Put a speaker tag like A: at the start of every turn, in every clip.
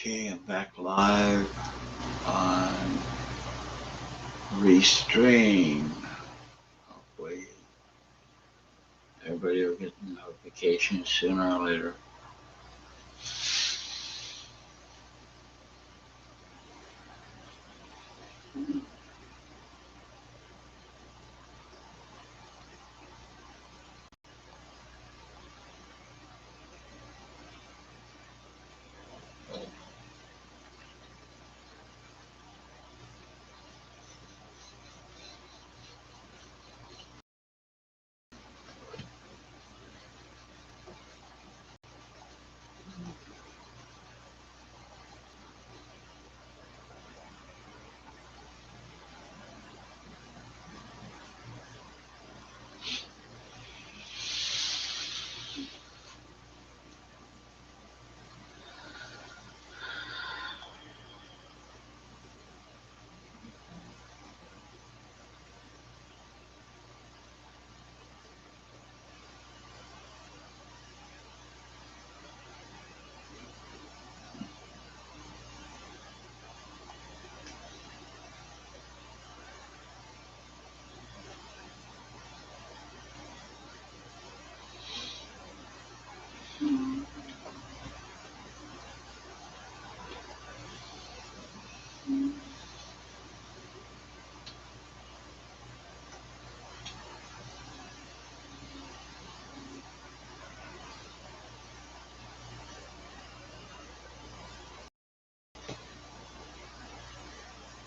A: Okay, I'm back live on Restream. Hopefully, everybody will get the notifications sooner or later.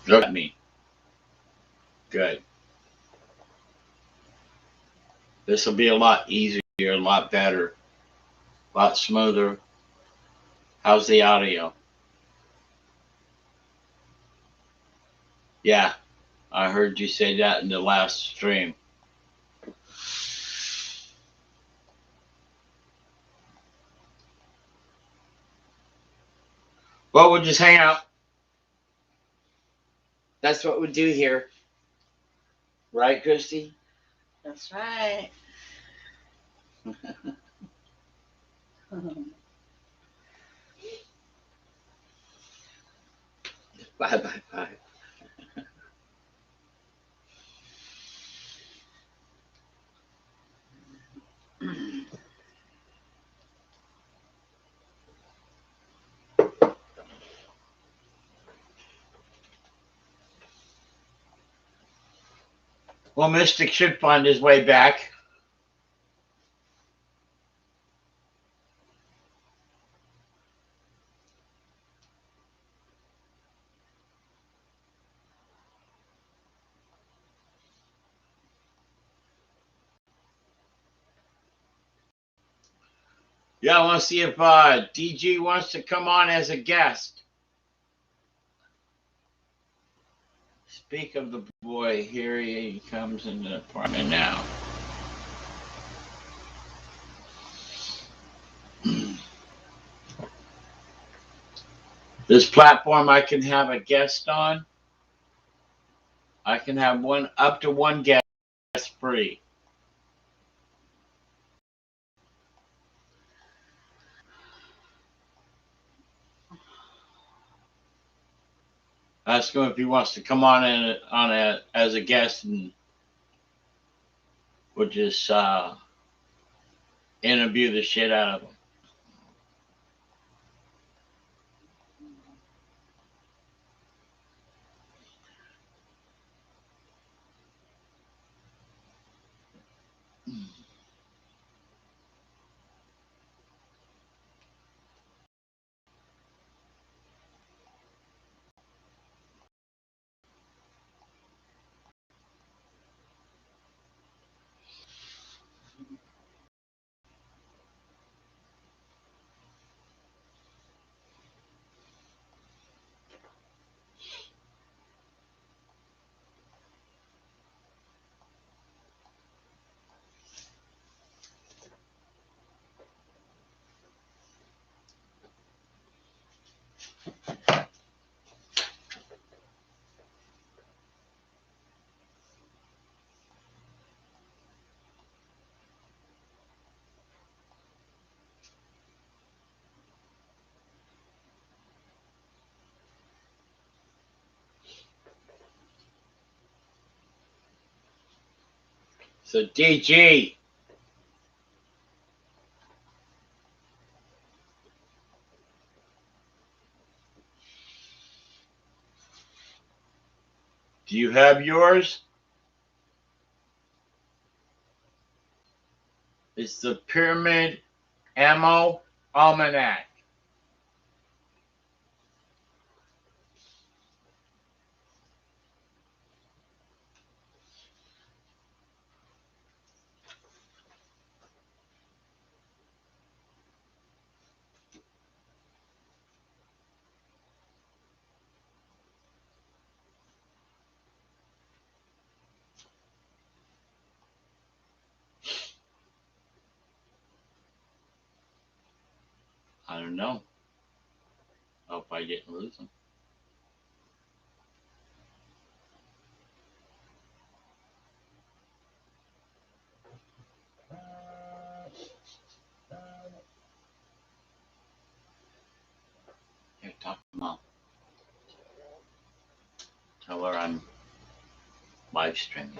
A: Look at me. Good. This will be a lot easier, a lot better, a lot smoother. How's the audio? Yeah, I heard you say that in the last stream. Well, we'll just hang out. That's what we do here. Right, Christy?
B: That's right.
A: Bye. Well, Mystic should find his way back. Yeah, I want to see if DG wants to come on as a guest. Speak of the boy, here he comes in the apartment now. This platform I can have a guest on. I can have up to one guest free. Ask him if he wants to come on as a guest, and we'll just interview the shit out of him. So DG, do you have yours? It's the Pyramid Ammo Almanac. I don't know. Hope I didn't lose them. Here, talk to Mom. Tell her I'm live streaming.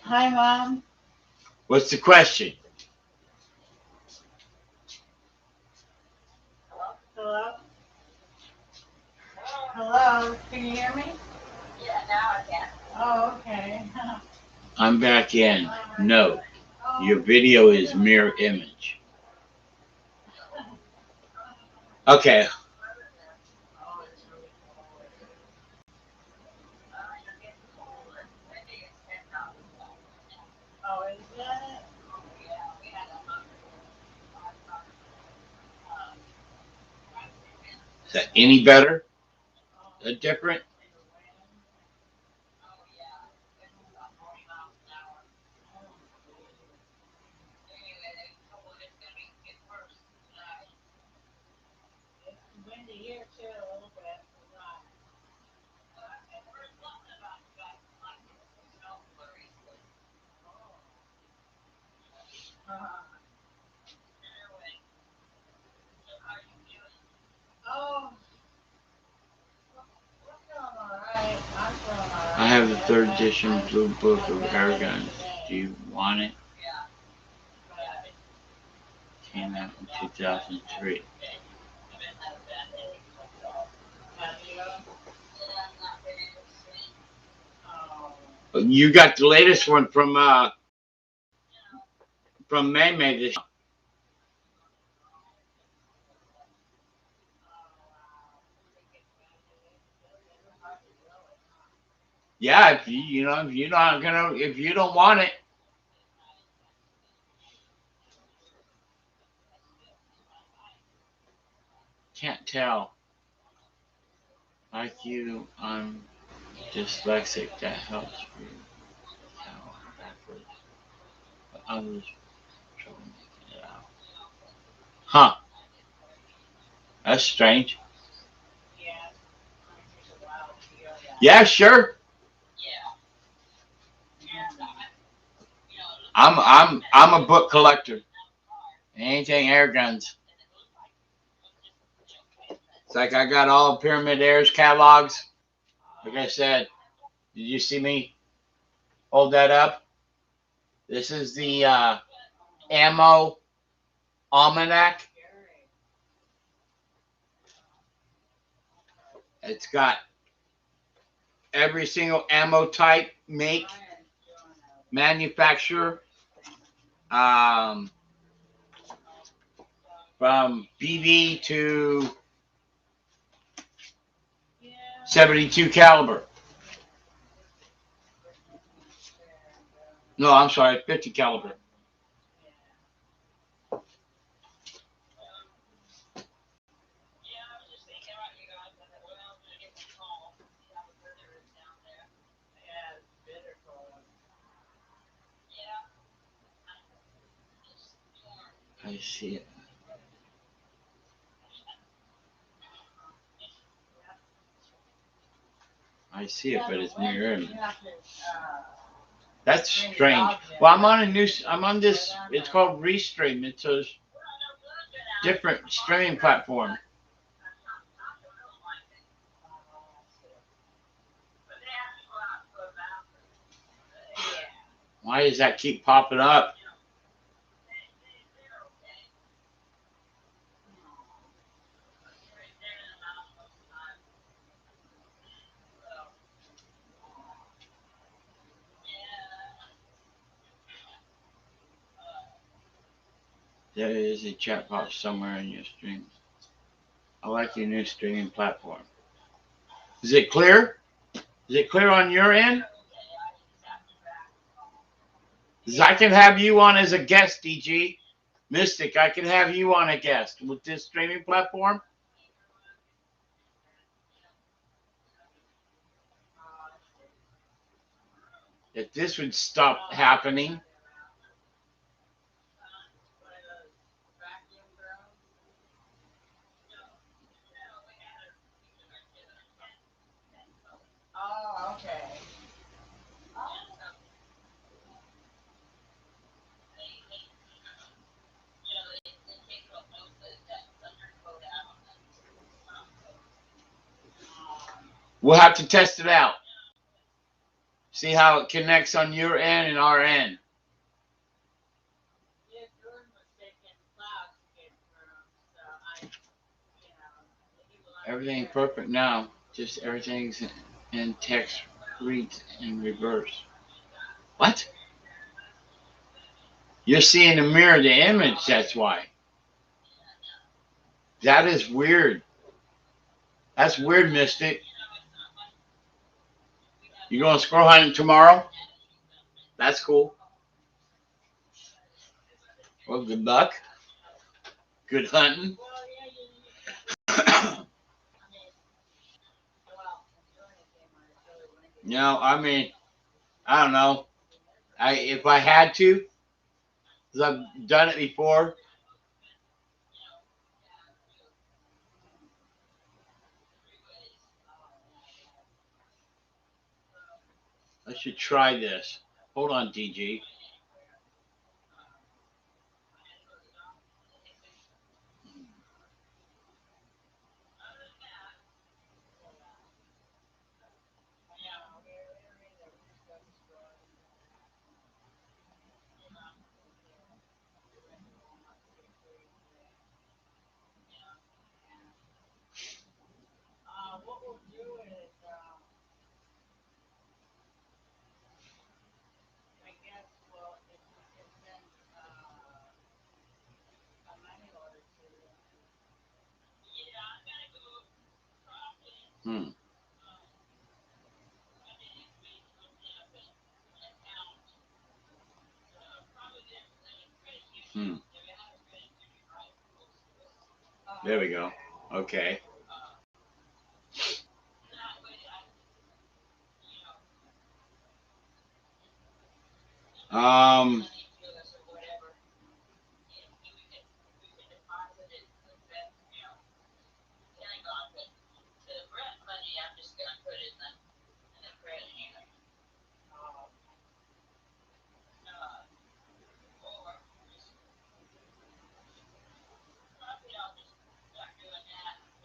B: Hi, Mom.
A: What's the question?
B: Hello? Hello? Can you hear me? Yeah, now I can. Oh, okay.
A: I'm back in. No, your video is mirror image. Okay.
B: Oh, is that?
A: Is that any better? Is that different?
B: Windy here too, a little bit. Oh,
A: I have the third edition Blue Book of Air Guns. Do you want it? Came out in 2003. You got the latest one from May this. Yeah, if you know if you're not gonna if you don't want it, can't tell. Like you, I'm dyslexic. That helps me. Tell backwards. But others trouble making it out. Huh? That's strange. Yeah, sure. I'm a book collector. Anything air guns. It's like I got all Pyramid Airs catalogs. Like I said, did you see me hold that up? This is the ammo almanac. It's got every single ammo type, make, manufacturer, um, from BB to 72 caliber. No, I'm sorry, 50 caliber. I see it. I see it, but it's mirror image. That's strange. Well, I'm on this, it's called Restream. It's a different streaming platform. Why does that keep popping up? There is a chat box somewhere in your stream. I like your new streaming platform. Is it clear? Is it clear on your end? Because I can have you on as a guest, DG. Mystic, I can have you on a guest with this streaming platform. If this would stop happening.
B: Oh, okay.
A: We'll have to test it out. See how it connects on your end and our end. Everything perfect now. Just everything's in text reads in reverse. What? You're seeing the mirror the image, that's why. That is weird. That's weird, Mystic. You going squirrel hunting tomorrow? That's cool. Well, good luck. Good hunting. I mean, I don't know. If I had to, because I've done it before. I should try this. Hold on, DG.
B: What we'll do is, I guess, well, if we can send a money order to them.
A: Hmm. Hmm. There we go. Okay. Um.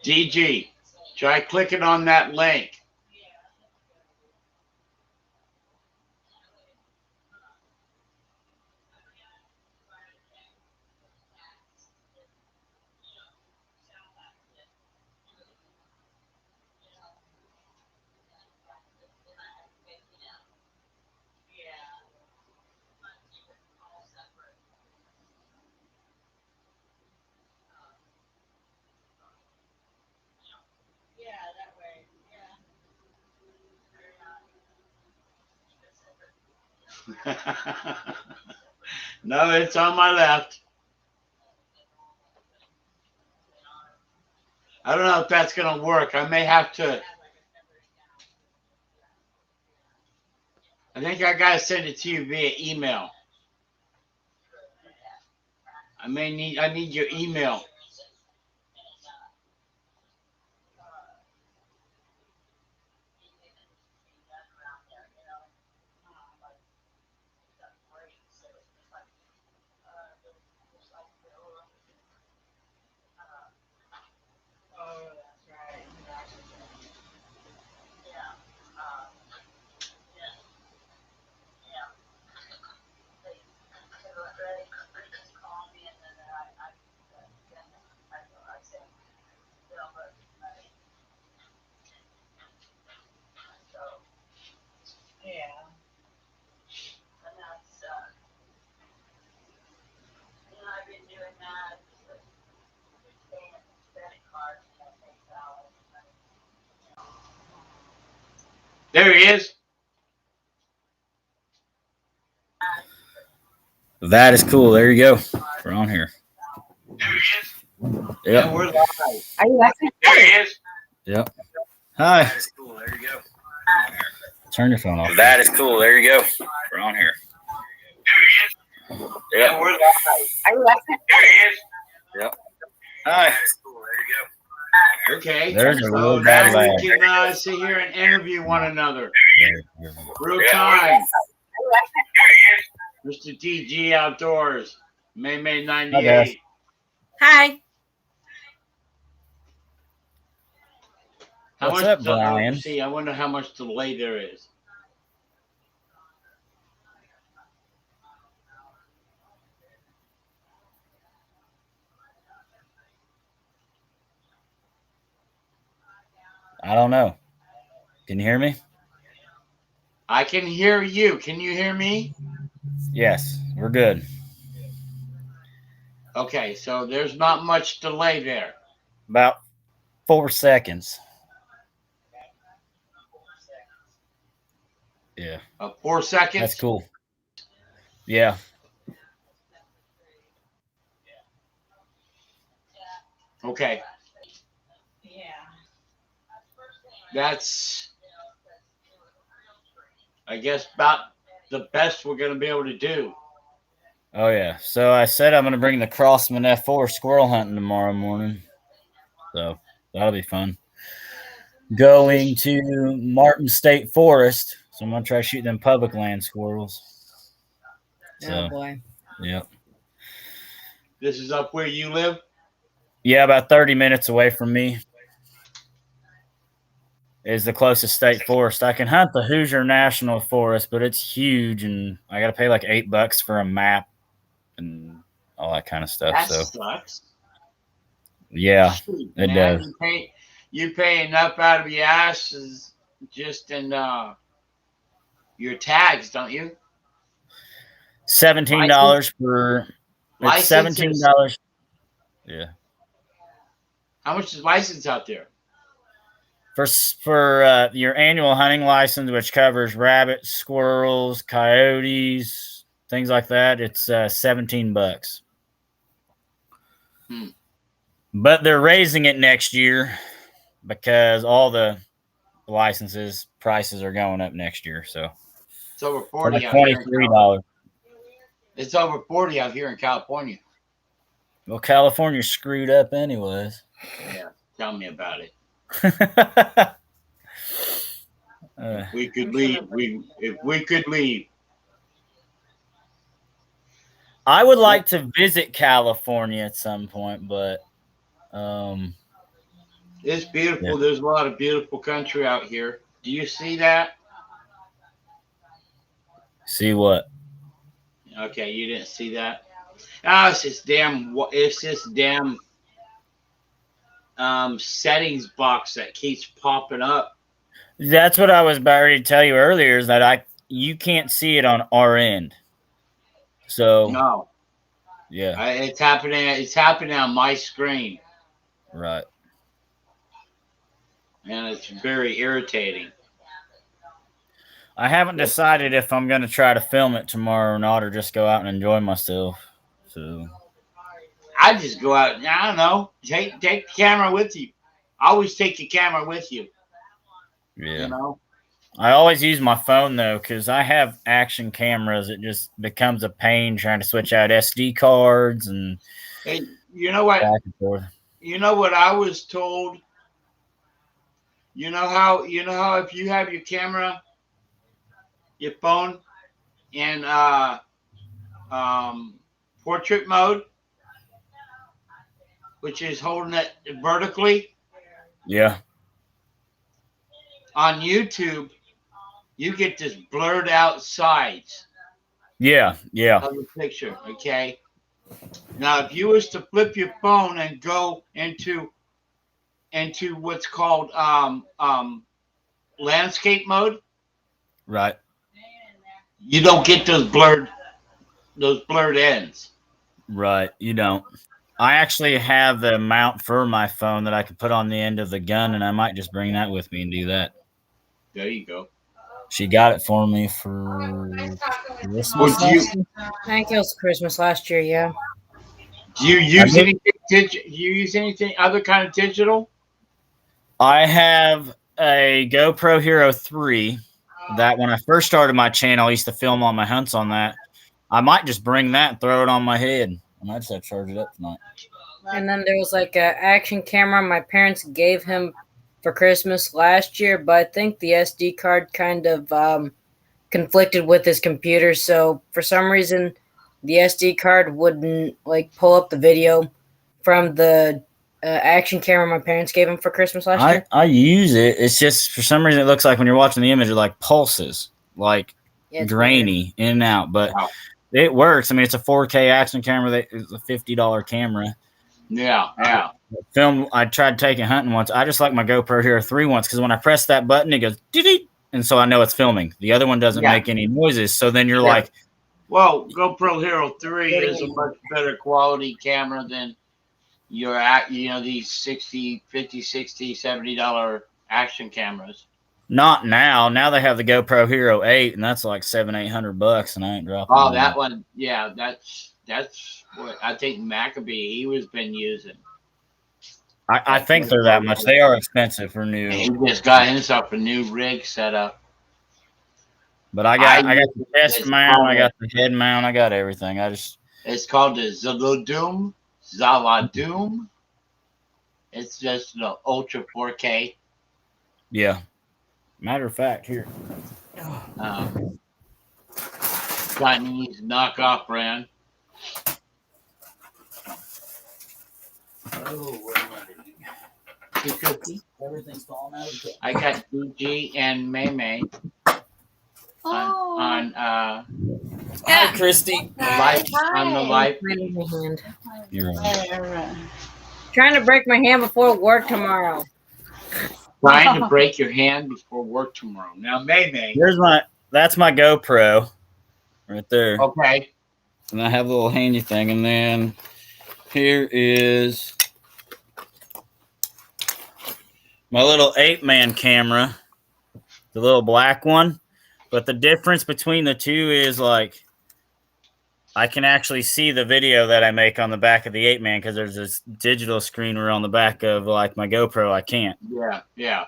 A: DG, try clicking on that link.
B: Yeah, that way.
A: No, it's on my left. I don't know if that's going to work. I may have to. I think I got to send it to you via email. I need your email.
B: Oh, that's right.
A: There he is.
C: That is cool. There you go. We're on here.
A: There he is.
C: Yep.
A: And we're live.
B: Are you actually?
A: There he is.
C: Yep. Hi.
D: That is cool. There you go.
C: Turn your phone off.
D: That is cool. There you go. We're on here.
A: There he is.
C: Yep.
A: And we're live.
B: Are you actually?
A: There he is.
C: Yep. Hi.
D: That is cool. There you go.
A: Okay.
C: There's a
A: so
C: real bad
A: now
C: lag.
A: we can sit here and interview one another.
C: There.
A: Real time.
B: Are you actually?
A: Mr. TG Outdoors. May
C: Hi, guys.
A: 98.
B: Hi.
A: How
C: What's
A: much
C: up, Brian?
A: See, I wonder how much delay there is.
C: I don't know. Can you hear me?
A: I can hear you. Can you hear me?
C: Yes, we're good.
A: Okay, so there's not much delay there.
C: About 4 seconds. Yeah,
A: 4 seconds.
C: that's cool. Yeah.
A: Okay.
B: Yeah.
A: That's, I guess, about the best we're going to be able to do.
C: Oh, yeah. So I said I'm going to bring the Crossman F4 squirrel hunting tomorrow morning. So that'll be fun. Going to Martin State Forest. So I'm going to try to shoot them public land squirrels. So,
B: Oh boy.
C: yep.
A: This is up where you live?
C: Yeah, about 30 minutes away from me is the closest state forest. I can hunt the Hoosier National Forest, but it's huge, and I got to pay like $8 for a map and all that kind of stuff.
A: That
C: So
A: sucks.
C: yeah,
A: Shoot,
C: it
A: man.
C: does.
A: You pay enough out of your ass just in your tags, don't you?
C: $17 for it's
A: Licenses.
C: $17. Yeah.
A: How much is license out there?
C: For your annual hunting license, which covers rabbits, squirrels, coyotes, things like that, it's $17. But they're raising it next year because all the licenses prices are going up next year. So
A: It's over
C: for
A: 40
C: like
A: out here.
C: $23.
A: It's over 40 out here in California.
C: Well, California's screwed up anyways.
A: Yeah, tell me about it.
C: Uh,
A: We could leave. If we could leave.
C: I would like to visit California at some point, but
A: It's beautiful.
C: Yeah.
A: There's a lot of beautiful country out here. Do you see that?
C: see what?
A: Okay, you didn't see that. Ah, it's this damn. It's this damn settings box that keeps popping up.
C: That's what I was about ready to tell you earlier, is that you can't see it on our end. So
A: No,
C: yeah,
A: it's happening. It's happening on my screen,
C: right.
A: and it's very irritating.
C: I haven't decided if I'm going to try to film it tomorrow or not, or just go out and enjoy myself. So
A: I just go out. I don't know. Take the camera with you. Always take your camera with you.
C: yeah,
A: You know.
C: I always use my phone though, because I have action cameras. It just becomes a pain trying to switch out SD cards and
A: Hey, you know what?
C: back and forth.
A: You know what I was told. You know how if you have your camera, your phone, in portrait mode, which is holding it vertically
C: Yeah,
A: on YouTube, you get this blurred out sides
C: yeah.
A: of the picture. Okay. Now, if you was to flip your phone and go into what's called landscape mode,
C: Right.
A: you don't get those blurred ends.
C: Right. You don't. I actually have the mount for my phone that I could put on the end of the gun, and I might just bring that with me and do that.
A: There you go.
C: She got it for me for Christmas
A: Would you
C: last year.
B: I think it was Christmas last year, yeah.
A: do you use anything? Do you use anything other kind of digital?
C: I have a GoPro Hero 3 that when I first started my channel, I used to film all my hunts on that. I might just bring that and throw it on my head. I might just have to charge it up tonight.
B: And then there was like an action camera my parents gave him for Christmas last year, but I think the SD card kind of conflicted with his computer. So for some reason, the SD card wouldn't like pull up the video from the action camera my parents gave him for Christmas last year.
C: I use it. It's just for some reason it looks like when you're watching the image, it like pulses, like
B: Yeah, it's
C: grainy in and out. But
A: Wow.
C: it works. I mean, it's a 4K action camera. That is a $50 camera.
A: Yeah, yeah.
C: Film. I tried taking hunting once. I just like my GoPro Hero 3 once because when I press that button, it goes dee, and so I know it's filming. The other one doesn't make any noises. So then you're like,
A: well, GoPro Hero 3 is a much better quality camera than your these $60, $50, $60, $70 action cameras.
C: not now. Now they have the GoPro Hero 8, and that's like $700-800, and I ain't dropping.
A: Oh, that one, yeah, that's what I think Maccabee he was been using.
C: I think they're that much. They are expensive for new.
A: He just got himself a new rig set up.
C: But I got the chest mount, I got the head mount, I got everything.
A: It's called the Zaladoom. It's just the Ultra 4K.
C: Yeah. Matter of fact, here.
A: Chinese knockoff brand.
C: Oh, what am I doing?
A: 250.
C: Everything's falling out of the
A: I got DG and May May on
C: Hi, Christy.
A: the life.
C: You're right.
B: Trying to break my hand before work tomorrow.
A: Trying to break your hand before work tomorrow. Now, May May.
C: That's my GoPro right there.
A: Okay.
C: And I have a little handy thing. And then here is my little 8-man camera, the little black one. But the difference between the two is like I can actually see the video that I make on the back of the 8-man because there's this digital screener on the back of like my GoPro. I can't.
A: Yeah.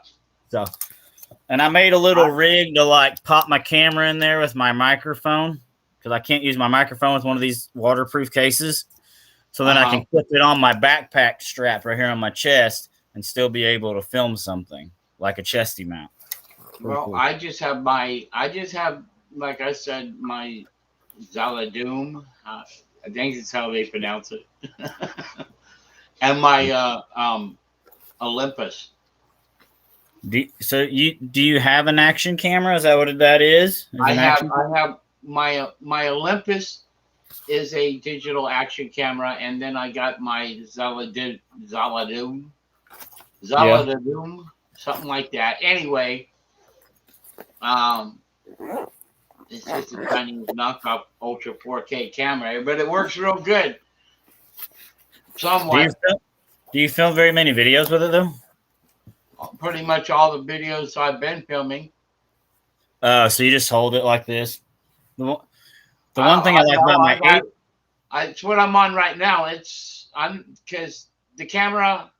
C: So, and I made a little rig to like pop my camera in there with my microphone because I can't use my microphone with one of these waterproof cases. So then I can clip it on my backpack strap right here on my chest and still be able to film something like a chesty mount.
A: Well, cool. I just have, like I said, my Zaladoom. I think it's how they pronounce it. And my Olympus.
C: Do you have an action camera? Is that what that is?
A: I have my Olympus is a digital action camera, and then I got my Zaladoom, something like that. Anyway, it's just a Chinese knockoff Ultra 4K camera, but it works real good. Somewhat.
C: Do you film very many videos with it though?
A: Pretty much all the videos I've been filming.
C: So you just hold it like this. The one thing I like about my 8,
A: it's what I'm on right now. Because the camera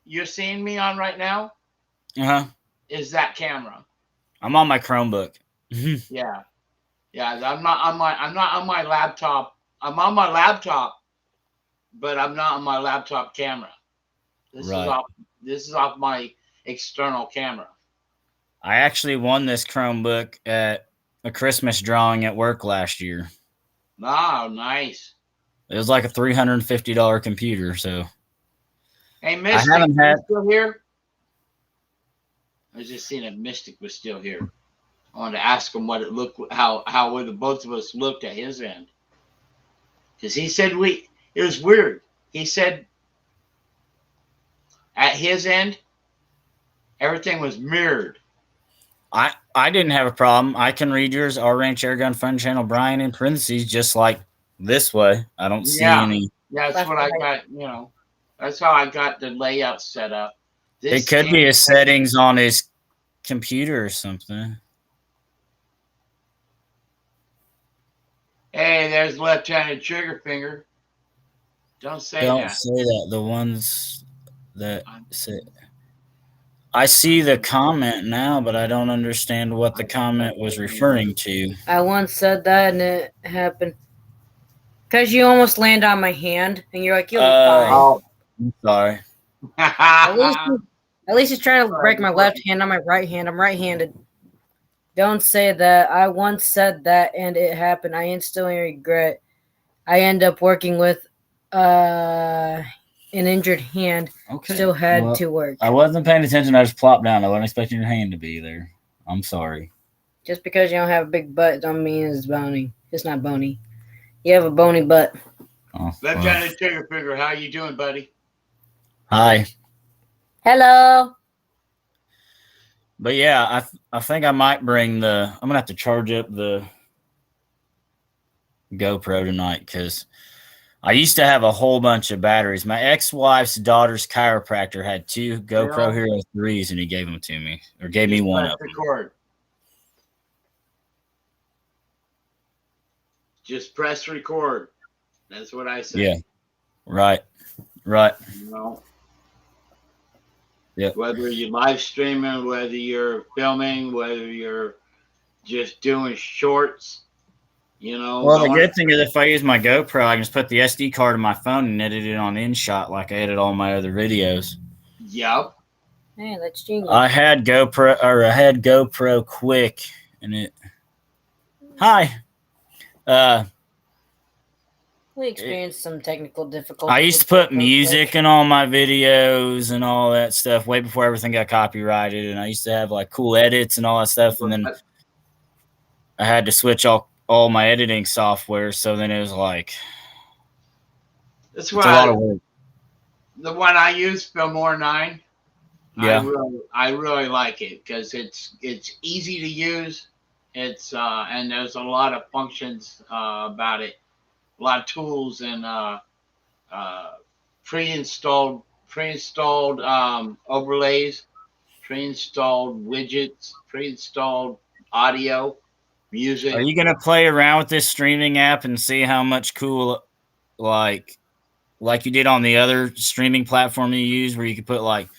A: you're seeing me on right now, is that camera.
C: I'm on my Chromebook.
A: Yeah. I'm not on my laptop. I'm on my laptop, but I'm not on my laptop camera. This is off my external camera.
C: I actually won this Chromebook at a Christmas drawing at work last year.
A: Oh, nice.
C: It was like a $350 computer. So,
A: hey, Mystic,
C: I haven't had
A: still here. I was just seeing if Mystic was still here. I wanted to ask him what it looked, how the both of us looked at his end, because he said it was weird. He said at his end, everything was mirrored.
C: I didn't have a problem. I can read yours, Our Ranch Airgun Fun Channel, Brian, in parentheses, just like this way. I don't see any.
A: Yeah, that's what I got. That's how I got the layout set up.
C: It could be his settings on his computer or something.
A: Hey, there's left-handed trigger finger. Don't say
C: Don't
A: that.
C: say that. The ones that say. I see the comment now, but I don't understand what the comment was referring to.
B: I once said that and it happened. Because you almost land on my hand and you're like, you'll be fine.
A: Oh.
C: I'm sorry.
B: At least he's trying to break my left hand on my right hand. I'm right-handed. Don't say that. I once said that and it happened. I instantly regret. I end up working with an injured hand.
C: Okay.
B: Still had to work.
C: I wasn't paying attention. I just plopped down. I wasn't expecting your hand to be there. I'm sorry.
B: Just because you don't have a big butt don't mean it's bony. It's not bony. You have a bony butt.
C: Oh,
A: Left-handed trigger finger. How you doing, buddy?
C: Hi.
B: Hello.
C: But yeah, I think I might bring the. I'm gonna have to charge up the GoPro tonight because I used to have a whole bunch of batteries. My ex-wife's daughter's chiropractor had 2 GoPro Hero 3s, and he gave them to me, or gave me one of them.
A: Record. Just press record. That's what I say.
C: Yeah. Right. Right.
A: You know?
C: Yep.
A: Whether you're live streaming, whether you're filming, whether you're just doing shorts, you know.
C: Well, the good thing is if I use my GoPro, I can just put the SD card in my phone and edit it on InShot like I edit all my other videos.
A: Yep.
B: Hey, that's genius.
C: I had GoPro Quick, and it. Hi.
B: We experienced some technical difficulties.
C: I used to put music in all my videos and all that stuff way before everything got copyrighted, and I used to have like cool edits and all that stuff, and then I had to switch all my editing software, so then it was like
A: that's
C: a lot of work.
A: The one I use, Filmora 9.
C: Yeah,
A: I really like it because it's easy to use. It's and there's a lot of functions about it. A lot of tools and pre-installed overlays, pre-installed widgets, pre-installed audio, music.
C: Are you gonna play around with this streaming app and see how much cool, like you did on the other streaming platform you use, where you could put like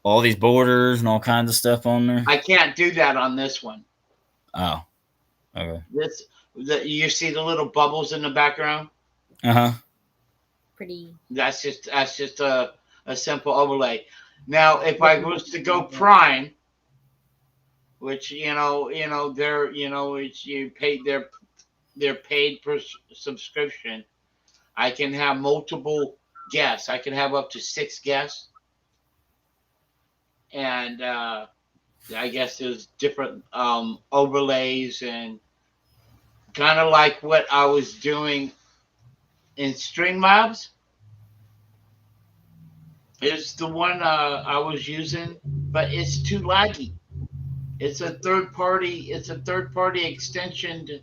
C: all these borders and all kinds of stuff on there?
A: I can't do that on this one.
C: Oh, okay.
A: You see the little bubbles in the background?
C: Uh-huh.
B: Pretty.
A: That's just a simple overlay. Now, if I was to go Prime, which it's you pay they're paid per subscription, I can have multiple guests. I can have up to 6 guests, and I guess there's different overlays and kind of like what I was doing in Streamlabs. Is the one I was using, but it's too laggy. It's a third party extension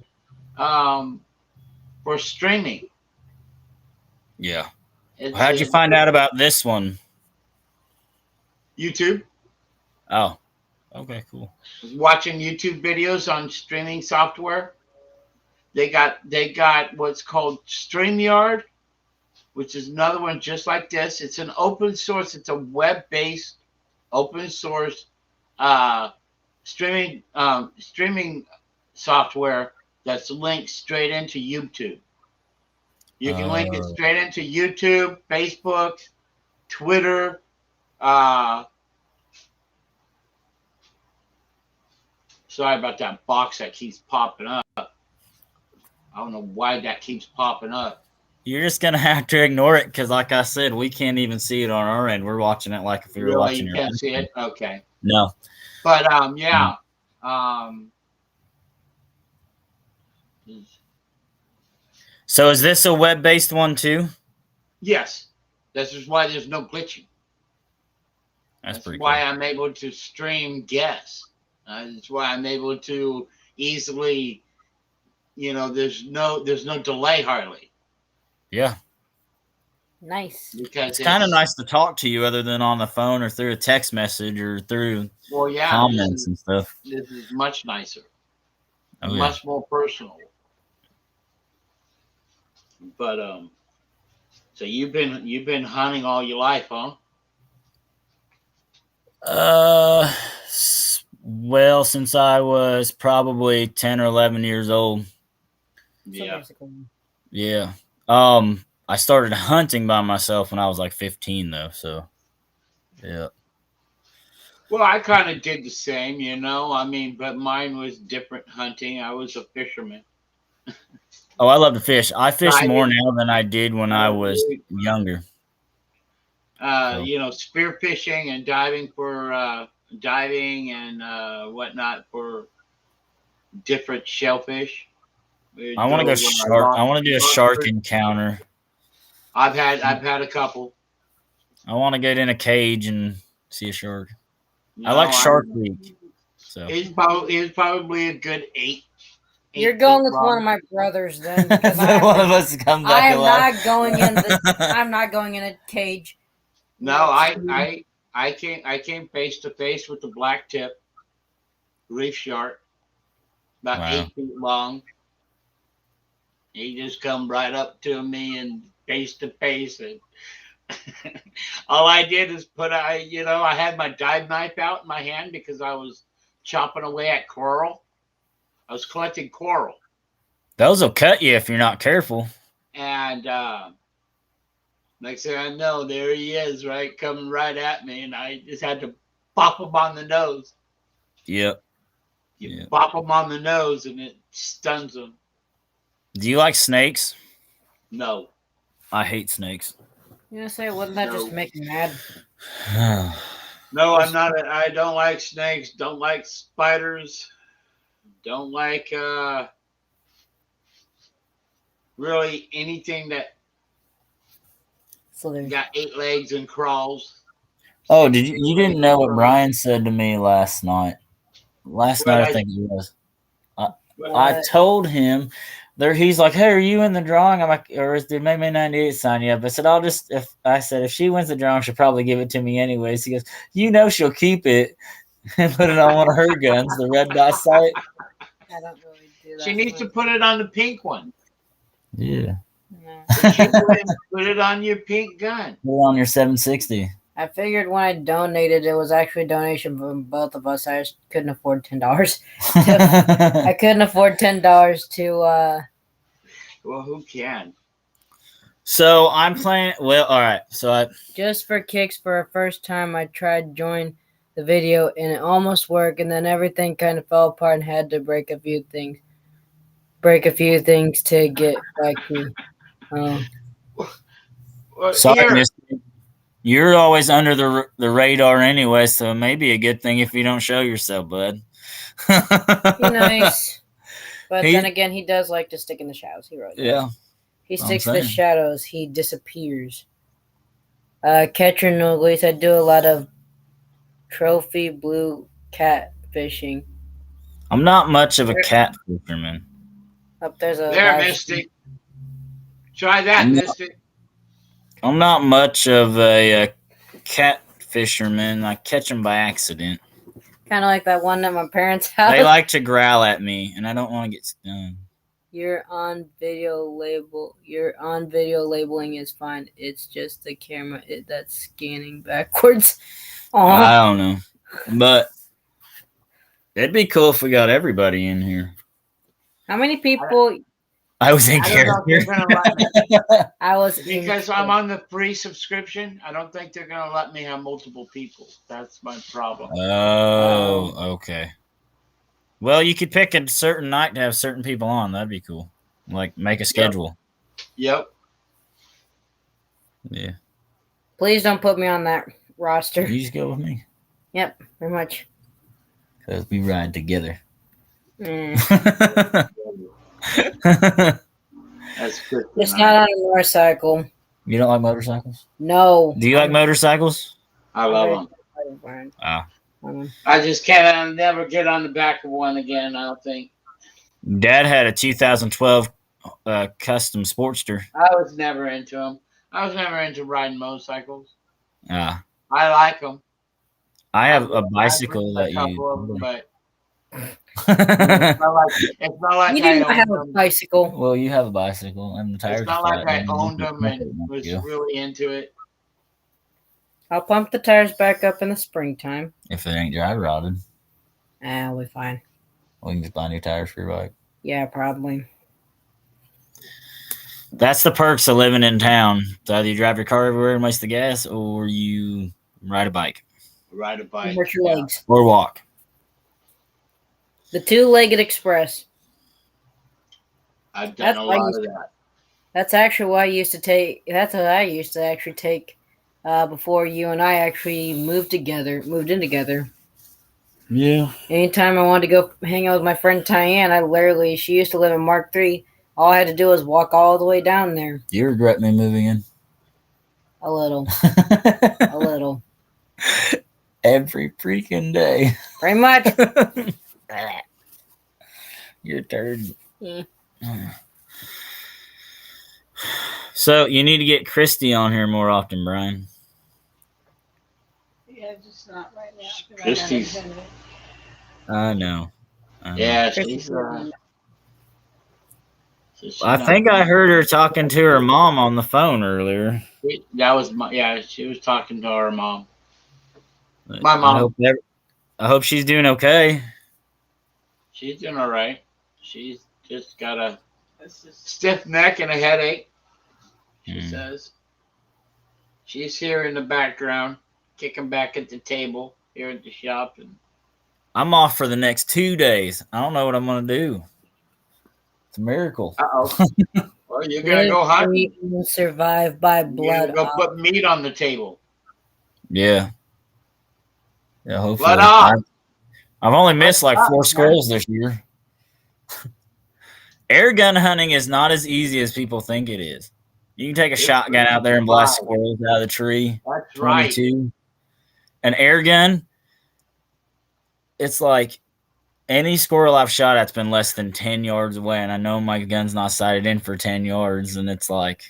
A: for streaming.
C: Yeah. How'd you find out about this one?
A: YouTube.
C: Oh, okay, cool.
A: Watching YouTube videos on streaming software. They got what's called StreamYard, which is another one just like this. It's an open source. It's a web-based open source streaming software that's linked straight into YouTube. You can link it straight into YouTube, Facebook, Twitter. Sorry about that box that keeps popping up. I don't know why that keeps popping up.
C: You're just going to have to ignore it because, like I said, we can't even see it on our end. We're watching it like if we were watching it.
A: You can't see it? Okay.
C: No.
A: But, yeah.
C: So is this a web-based one too?
A: Yes. This is why there's no glitching. That's why I'm able to stream guests. That's why I'm able to easily, there's no delay hardly.
C: Yeah.
B: Nice.
A: Because
C: it's kind of nice to talk to you other than on the phone or through a text message or through comments and stuff.
A: This is much nicer.
C: Oh,
A: much more personal. But so you've been hunting all your life, huh?
C: Well, since I was probably 10 or 11 years old.
B: So
A: Yeah.
B: basically,
C: Yeah. I started hunting by myself when I was like 15 though, so yeah.
A: Well, I kind of did the same, you know. I mean, but mine was different hunting. I was a fisherman.
C: Oh, I love to fish. I fish more
A: Diving,
C: now than I did when I was
A: dude,
C: younger. So
A: spear fishing and diving for diving and whatnot for different shellfish. We
C: I want to go
A: drove
C: shark. I want to do a shark
A: lobsters.
C: encounter.
A: I've had a couple.
C: I want to get in a cage and see a shark. I like
A: No,
C: Shark Week. So
A: he's probably a good
B: you're
A: eight
B: going
A: feet
B: with one of
A: long.
B: my brothers then, because
C: one of us comes back
B: I am
C: alive.
B: not going in the. I'm not going in a cage.
A: No, I came face to face with the black tip reef shark, about
C: Wow.
A: 8 feet long. He just come right up to me and face to face, and all I did is I had my dive knife out in my hand because I was chopping away at coral. I was collecting coral,
C: Those will cut you if you're not careful.
A: and next thing I know, there he is, right, coming right at me, and I just had to pop him on the nose.
C: Yep.
A: You pop him on the nose, and it stuns him.
C: Do you like snakes?
A: No.
C: I hate snakes.
B: You know, say, wouldn't that just make me mad?
A: No, I'm not. I don't like snakes. Don't like spiders. Don't like really anything that
B: So there's
A: got 8 legs and crawls.
C: Oh, you didn't know what Brian said to me last night? Last night, I think it was. I told him there. He's like, "Hey, are you in the drawing?" I'm like, "Or is the Maybe 98 sign you up?" I said, if she wins the drawing, she'll probably give it to me anyways." He goes, she'll keep it and put it on one of her guns, the red dot sight.
B: I don't really do that.
A: She needs to put it on the pink one.
C: Yeah.
A: Put it on your pink gun.
C: Put it on your 760.
B: I figured when I donated, it was actually a donation from both of us. I just couldn't afford $10. I couldn't afford $10 to.
A: Well, who can?
C: So I'm playing. Well, all right. So
B: just for kicks, for a first time, I tried join the video and it almost worked, and then everything kind of fell apart and had to break a few things to get back to me.
C: Sorry, you're always under the radar anyway, so it may be a good thing if you don't show yourself, bud.
B: Nice. But then again, he does like to stick in the shadows. He really does.
C: Yeah.
B: He sticks in the shadows. He disappears. Catcher no release. I do a lot of trophy blue cat fishing.
C: I'm not much of a cat fisherman.
B: Up there's a
A: Mystic. Try that, Mystic.
C: I'm not much of a cat fisherman. I catch them by accident.
B: Kind of like that one at my parents' house.
C: They like to growl at me, and I don't want to get stung.
B: Your on video labeling is fine. It's just the camera that's scanning backwards. Aww.
C: I don't know, but it'd be cool if we got everybody in here.
B: How many people?
C: I was in character.
B: I was
A: because I'm on the free subscription. I don't think they're gonna let me have multiple people. That's my problem.
C: Oh, okay. Well, you could pick a certain night to have certain people on. That'd be cool. Like make a schedule.
A: Yep.
C: Yeah.
B: Please don't put me on that roster.
C: You just go with me.
B: Yep, very much.
C: Because we ride together.
A: That's good.
B: It's not on a motorcycle.
C: You don't like motorcycles?
B: No.
C: Do you like motorcycles?
A: I love
B: them.
A: I just can't. Never get on the back of one again. I don't think.
C: Dad had a 2012 custom Sportster.
A: I was never into them. I was never into riding motorcycles.
C: I
A: like them.
C: I have a bicycle that you.
A: But It's not like
B: You
A: I
B: didn't have
A: owned
B: a
A: them.
B: bicycle.
C: Well, you have a bicycle and the tires
A: It's not
C: are
A: like
C: flat.
A: I owned them and was really into it.
B: I'll pump the tires back up in the springtime.
C: If it ain't dry rotted,
B: We'll be fine.
C: we can just buy new tires for your bike.
B: Yeah, probably.
C: That's the perks of living in town. So either you drive your car everywhere and waste the gas, or you ride a bike.
A: Ride a bike.
B: Hurt your legs.
C: Or walk.
B: The two-legged express.
A: I've done a lot of that.
B: That's actually what I used to take. That's what I used to actually take before you and I actually moved in together.
C: Yeah.
B: Anytime I wanted to go hang out with my friend Tyann, she used to live in Mark III. All I had to do was walk all the way down there.
C: Do you regret me moving in?
B: A little. A little.
C: Every freaking day.
B: Pretty much.
C: You're a turd.
B: Yeah.
C: So you need to get Christy on here more often, Brian.
E: Yeah, just not right now.
A: Christy's.
C: I know.
A: Yeah, she's.
C: I think I heard her talking to her mom on the phone earlier.
A: That was she was talking to her mom. My mom.
C: I hope she's doing okay.
A: She's doing all right. She's just got a stiff neck and a headache, she says. She's here in the background, kicking back at the table here at the shop. And
C: I'm off for the next 2 days. I don't know what I'm going to do. It's a miracle.
A: Uh-oh. Well, you're going to go hunting.
B: Survive by blood.
A: You're going to go put meat on the table.
C: Yeah. Yeah, hopefully.
A: Blood off.
C: I've only missed like 4 squirrels this year. Air gun hunting is not as easy as people think it is. You can take a shotgun out there and blast squirrels out of the tree.
A: That's
C: 22.
A: right.
C: An air gun, it's like any squirrel I've shot at's been less than 10 yards away, and I know my gun's not sighted in for 10 yards, and it's like...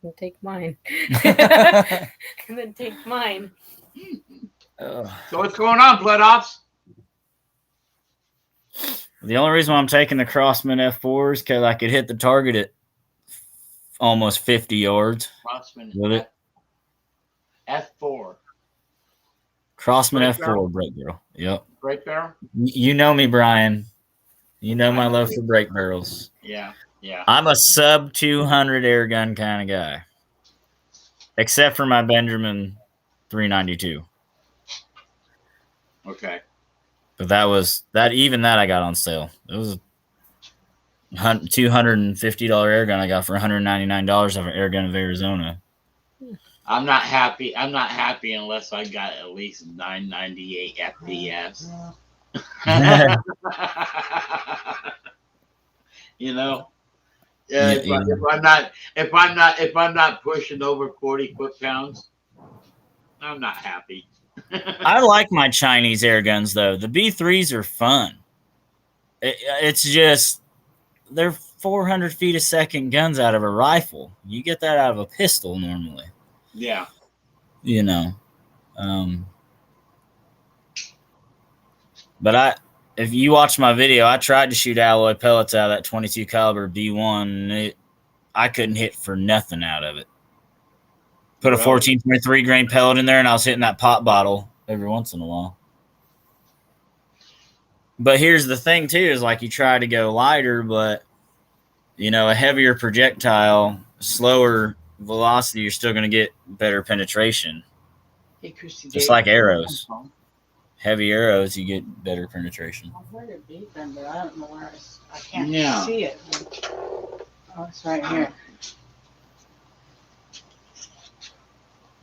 B: Then take mine. Then take mine.
A: So what's going on, Blood Ops?
C: The only reason why I'm taking the Crossman F4 is because I could hit the target at almost 50 yards.
A: Crossman
C: with it.
A: F4.
C: Crossman
A: Break
C: F4,
A: barrel?
C: brake barrel. Yep.
A: Brake barrel?
C: You know me, Brian. You know my love for brake barrels.
A: Yeah, yeah.
C: I'm a sub 200 air gun kind of guy. Except for my Benjamin 392.
A: Okay.
C: But even that I got on sale. It was a $250 air gun I got for $199 off an Air Gun of Arizona.
A: I'm not happy. I'm not happy unless I got at least 998 FPS. You know, if I'm not pushing over 40 foot-pounds, I'm not happy.
C: I like my Chinese air guns though. The B3s are fun. It's just they're 400 feet a second guns out of a rifle. You get that out of a pistol normally.
A: Yeah.
C: You know. But if you watch my video, I tried to shoot alloy pellets out of that 22 caliber B1. And I couldn't hit for nothing out of it. Put a 14.3 grain pellet in there, and I was hitting that pop bottle every once in a while. But here's the thing, too, is like you try to go lighter, but, you know, a heavier projectile, slower velocity, you're still going to get better penetration.
A: Hey, Christy,
C: just like arrows. Heavy arrows, you get better penetration.
E: I've heard it beeping, but I don't know where I can't see it. Oh, it's right here.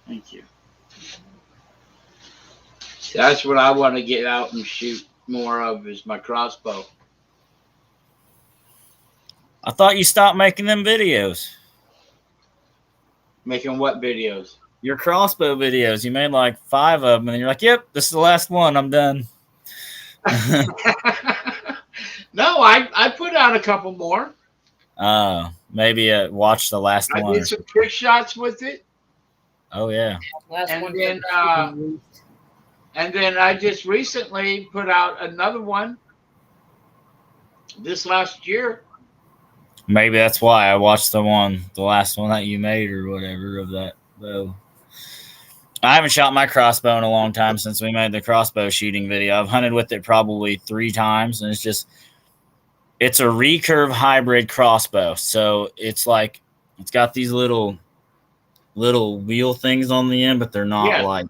A: Thank you. That's what I want to get out and shoot more of is my crossbow.
C: I thought you stopped making them videos.
A: Making what videos?
C: Your crossbow videos. You made like 5 of them, and you're like, yep, this is the last one. I'm done.
A: No, I put out a couple more.
C: Maybe watch the last one.
A: I did some trick shots with it.
C: Oh, yeah.
B: Last one.
A: And then I just recently put out another one this last year.
C: Maybe that's why I watched the last one that you made or whatever of that bow. I haven't shot my crossbow in a long time since we made the crossbow shooting video. I've hunted with it probably 3 times, and it's a recurve hybrid crossbow. So it's got these little wheel things on the end, but they're not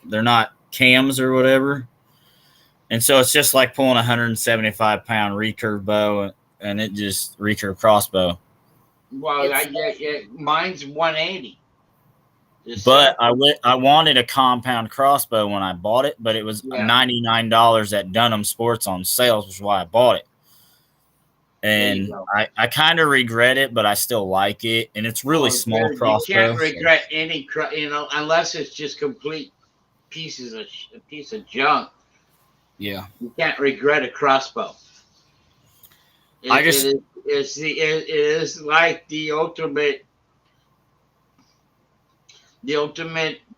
C: they're not cams or whatever. And so it's just like pulling a 175-pound recurve bow, and it just recurve crossbow.
A: Well, mine's 180.
C: But I wanted a compound crossbow when I bought it, but it was $99 at Dunham Sports on sales, which is why I bought it. And I kind of regret it, but I still like it. And it's really small crossbow.
A: You can't regret any, unless it's just complete piece of junk.
C: Yeah,
A: you can't regret a crossbow. It is like the ultimate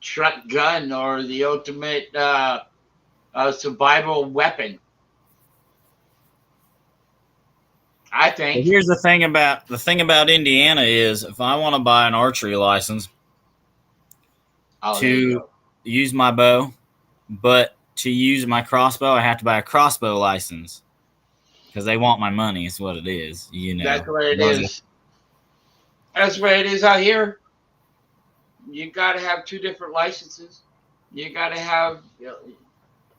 A: truck gun or the ultimate survival weapon. I think.
C: Well, here's the thing about Indiana is if I want to buy an archery license to use my bow, but to use my crossbow, I have to buy a crossbow license because they want my money. Is what it is.
A: That's what it is. That's what it is out here. You got to have 2 different licenses. You got to have.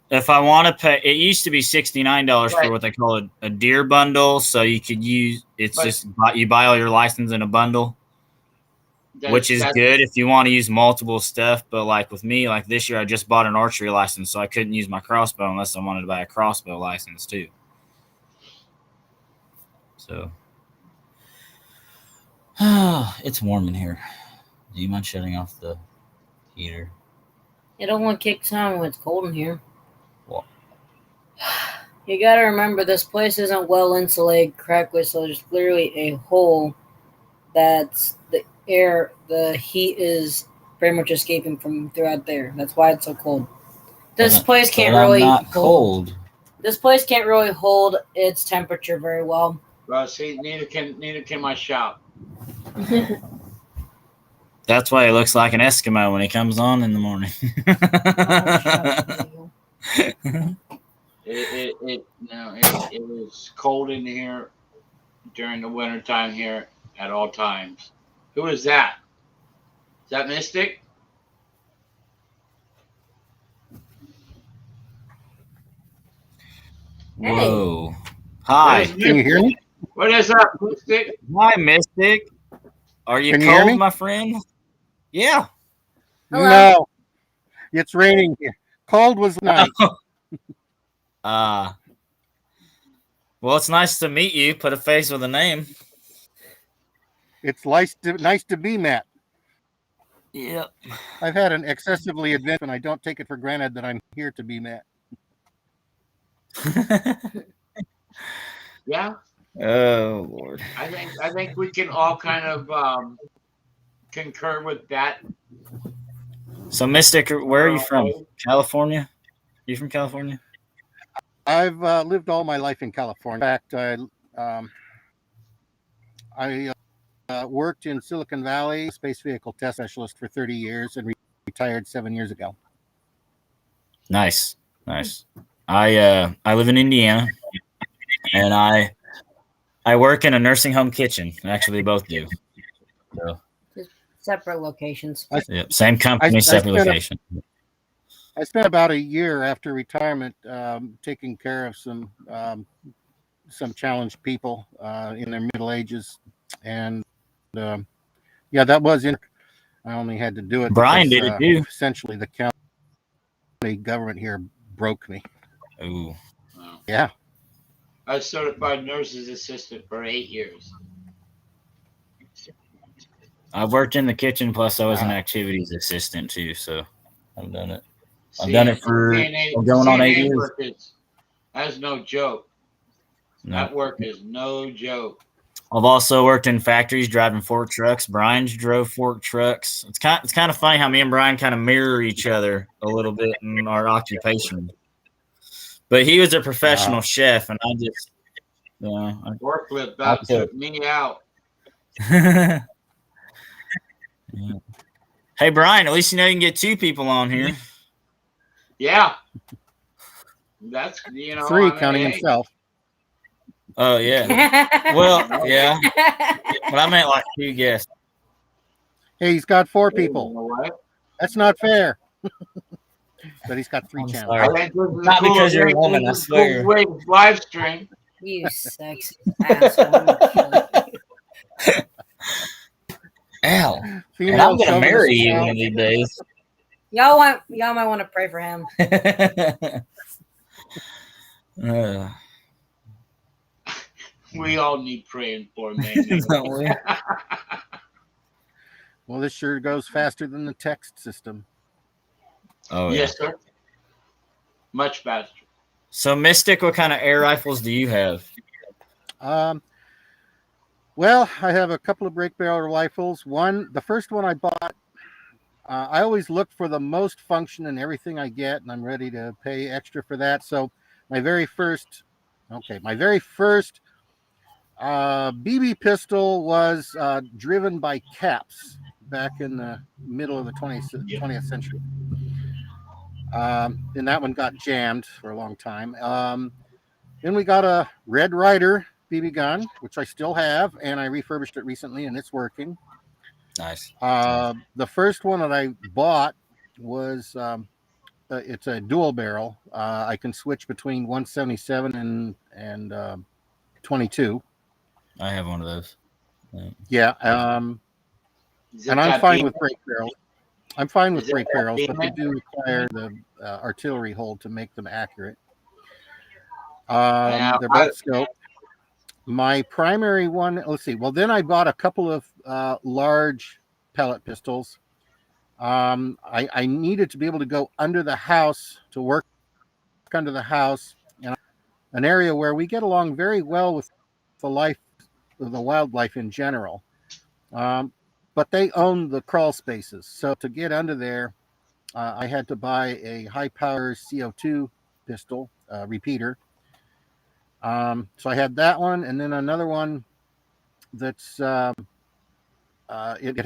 C: If I want to pay, it used to be $69 for what they call a deer bundle. So you could use you buy all your license in a bundle, which is good if you want to use multiple stuff. But like with me, like this year, I just bought an archery license, so I couldn't use my crossbow unless I wanted to buy a crossbow license too. So, it's warm in here. Do you mind shutting off the heater?
B: It only kicks on when it's cold in here.
C: What?
B: You gotta remember, this place isn't well insulated correctly, so there's clearly a hole that's the heat is very much escaping from throughout there. That's why it's so cold. This place can't really
C: cold.
B: This place can't really hold its temperature very well.
A: Well, see, neither can my shop.
C: That's why he looks like an Eskimo when he comes on in the morning.
A: It is cold in here during the winter time here at all times. Who is that? Is that Mystic?
C: Whoa. Hi.
F: Can you hear me?
A: What is up, Mystic?
C: Hi, Mystic. Are you cold, my friend? Yeah.
B: Hello.
F: No. It's raining here. Cold was nice.
C: Well, it's nice to meet you. Put a face with a name.
F: It's nice to be met.
C: Yep.
F: I've had an excessively advanced, and I don't take it for granted that I'm here to be met.
A: Yeah.
C: Oh Lord.
A: I think we can all kind of concur with that.
C: So, Mystic, where are you from? California? You from California?
F: I've lived all my life in California. In fact, I worked in Silicon Valley, space vehicle test specialist for 30 years, and retired 7 years ago.
C: Nice. I live in Indiana, and I work in a nursing home kitchen. Actually, they both do. So,
B: just separate locations.
C: Yep, same company, separate location.
F: I spent about a year after retirement taking care of some challenged people in their middle ages, and that was in. I only had to do it.
C: Brian did it too.
F: Essentially, the county government here broke me.
C: Ooh.
A: Wow.
F: Yeah.
A: I was certified nurse's assistant for 8 years.
C: I've worked in the kitchen, plus I was an activities assistant too, so I've done it. I've done it for going on 8 years.
A: That's no joke. No. That work is no joke.
C: I've also worked in factories driving fork trucks. Brian's drove fork trucks. It's kind of funny how me and Brian kind of mirror each other a little bit in our occupation. But he was a professional chef, and I just,
A: Forklift about took me out.
C: Yeah. Hey, Brian, at least you know you can get 2 people on here.
A: Yeah. That's, you know.
F: 3 counting himself.
C: Oh, yeah. Well, yeah. But I meant like 2 guests.
F: Hey, he's got 4 people.
A: You know what?
F: That's not fair. But he's got 3 channels.
C: Not because you're a woman, I swear.
A: Live stream.
B: You sexy asshole.
C: Al, and I'm gonna marry you one of these days.
B: Y'all might want to pray for him.
A: We all need praying for, man.
F: Well, this sure goes faster than the text system.
C: Oh,
A: yes, sir. Much faster.
C: So, Mystic, what kind of air rifles do you have?
F: Well, I have a couple of break barrel rifles. The first one I bought, I always look for the most function in everything I get, and I'm ready to pay extra for that. So my very first BB pistol was driven by caps back in the middle of the 20th century. And that one got jammed for a long time. Then we got a Red Ryder BB gun, which I still have, and I refurbished it recently, and it's working.
C: Nice.
F: The first one that I bought was it's a dual barrel. I can switch between 177 and 22.
C: I have one of those.
F: Yeah. And I'm fine with break barrels. I'm fine with break barrels, but they do require the artillery hold to make them accurate. They're both scoped. My primary one, let's see. Well, then I bought a couple of large pellet pistols. I needed to be able to go under the house to work under the house, an area where we get along very well with the wildlife in general. But they own the crawl spaces, so to get under there, I had to buy a high power CO2 pistol repeater. So I had that one, and then another one that's it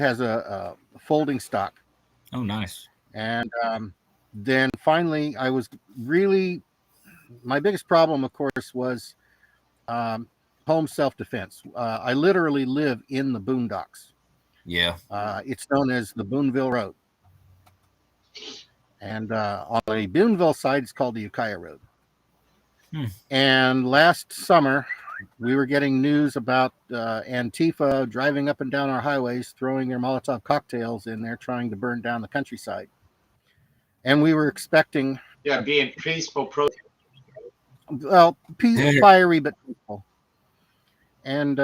F: has a folding stock.
C: Oh, nice.
F: And then finally, my biggest problem, of course, was home self-defense. I literally live in the boondocks.
C: Yeah.
F: It's known as the Boonville Road. And on the Boonville side, it's called the Ukiah Road. And last summer, we were getting news about Antifa driving up and down our highways, throwing their Molotov cocktails in there, trying to burn down the countryside. And we were expecting...
A: Yeah, being peaceful.
F: Well, fiery, but peaceful. And,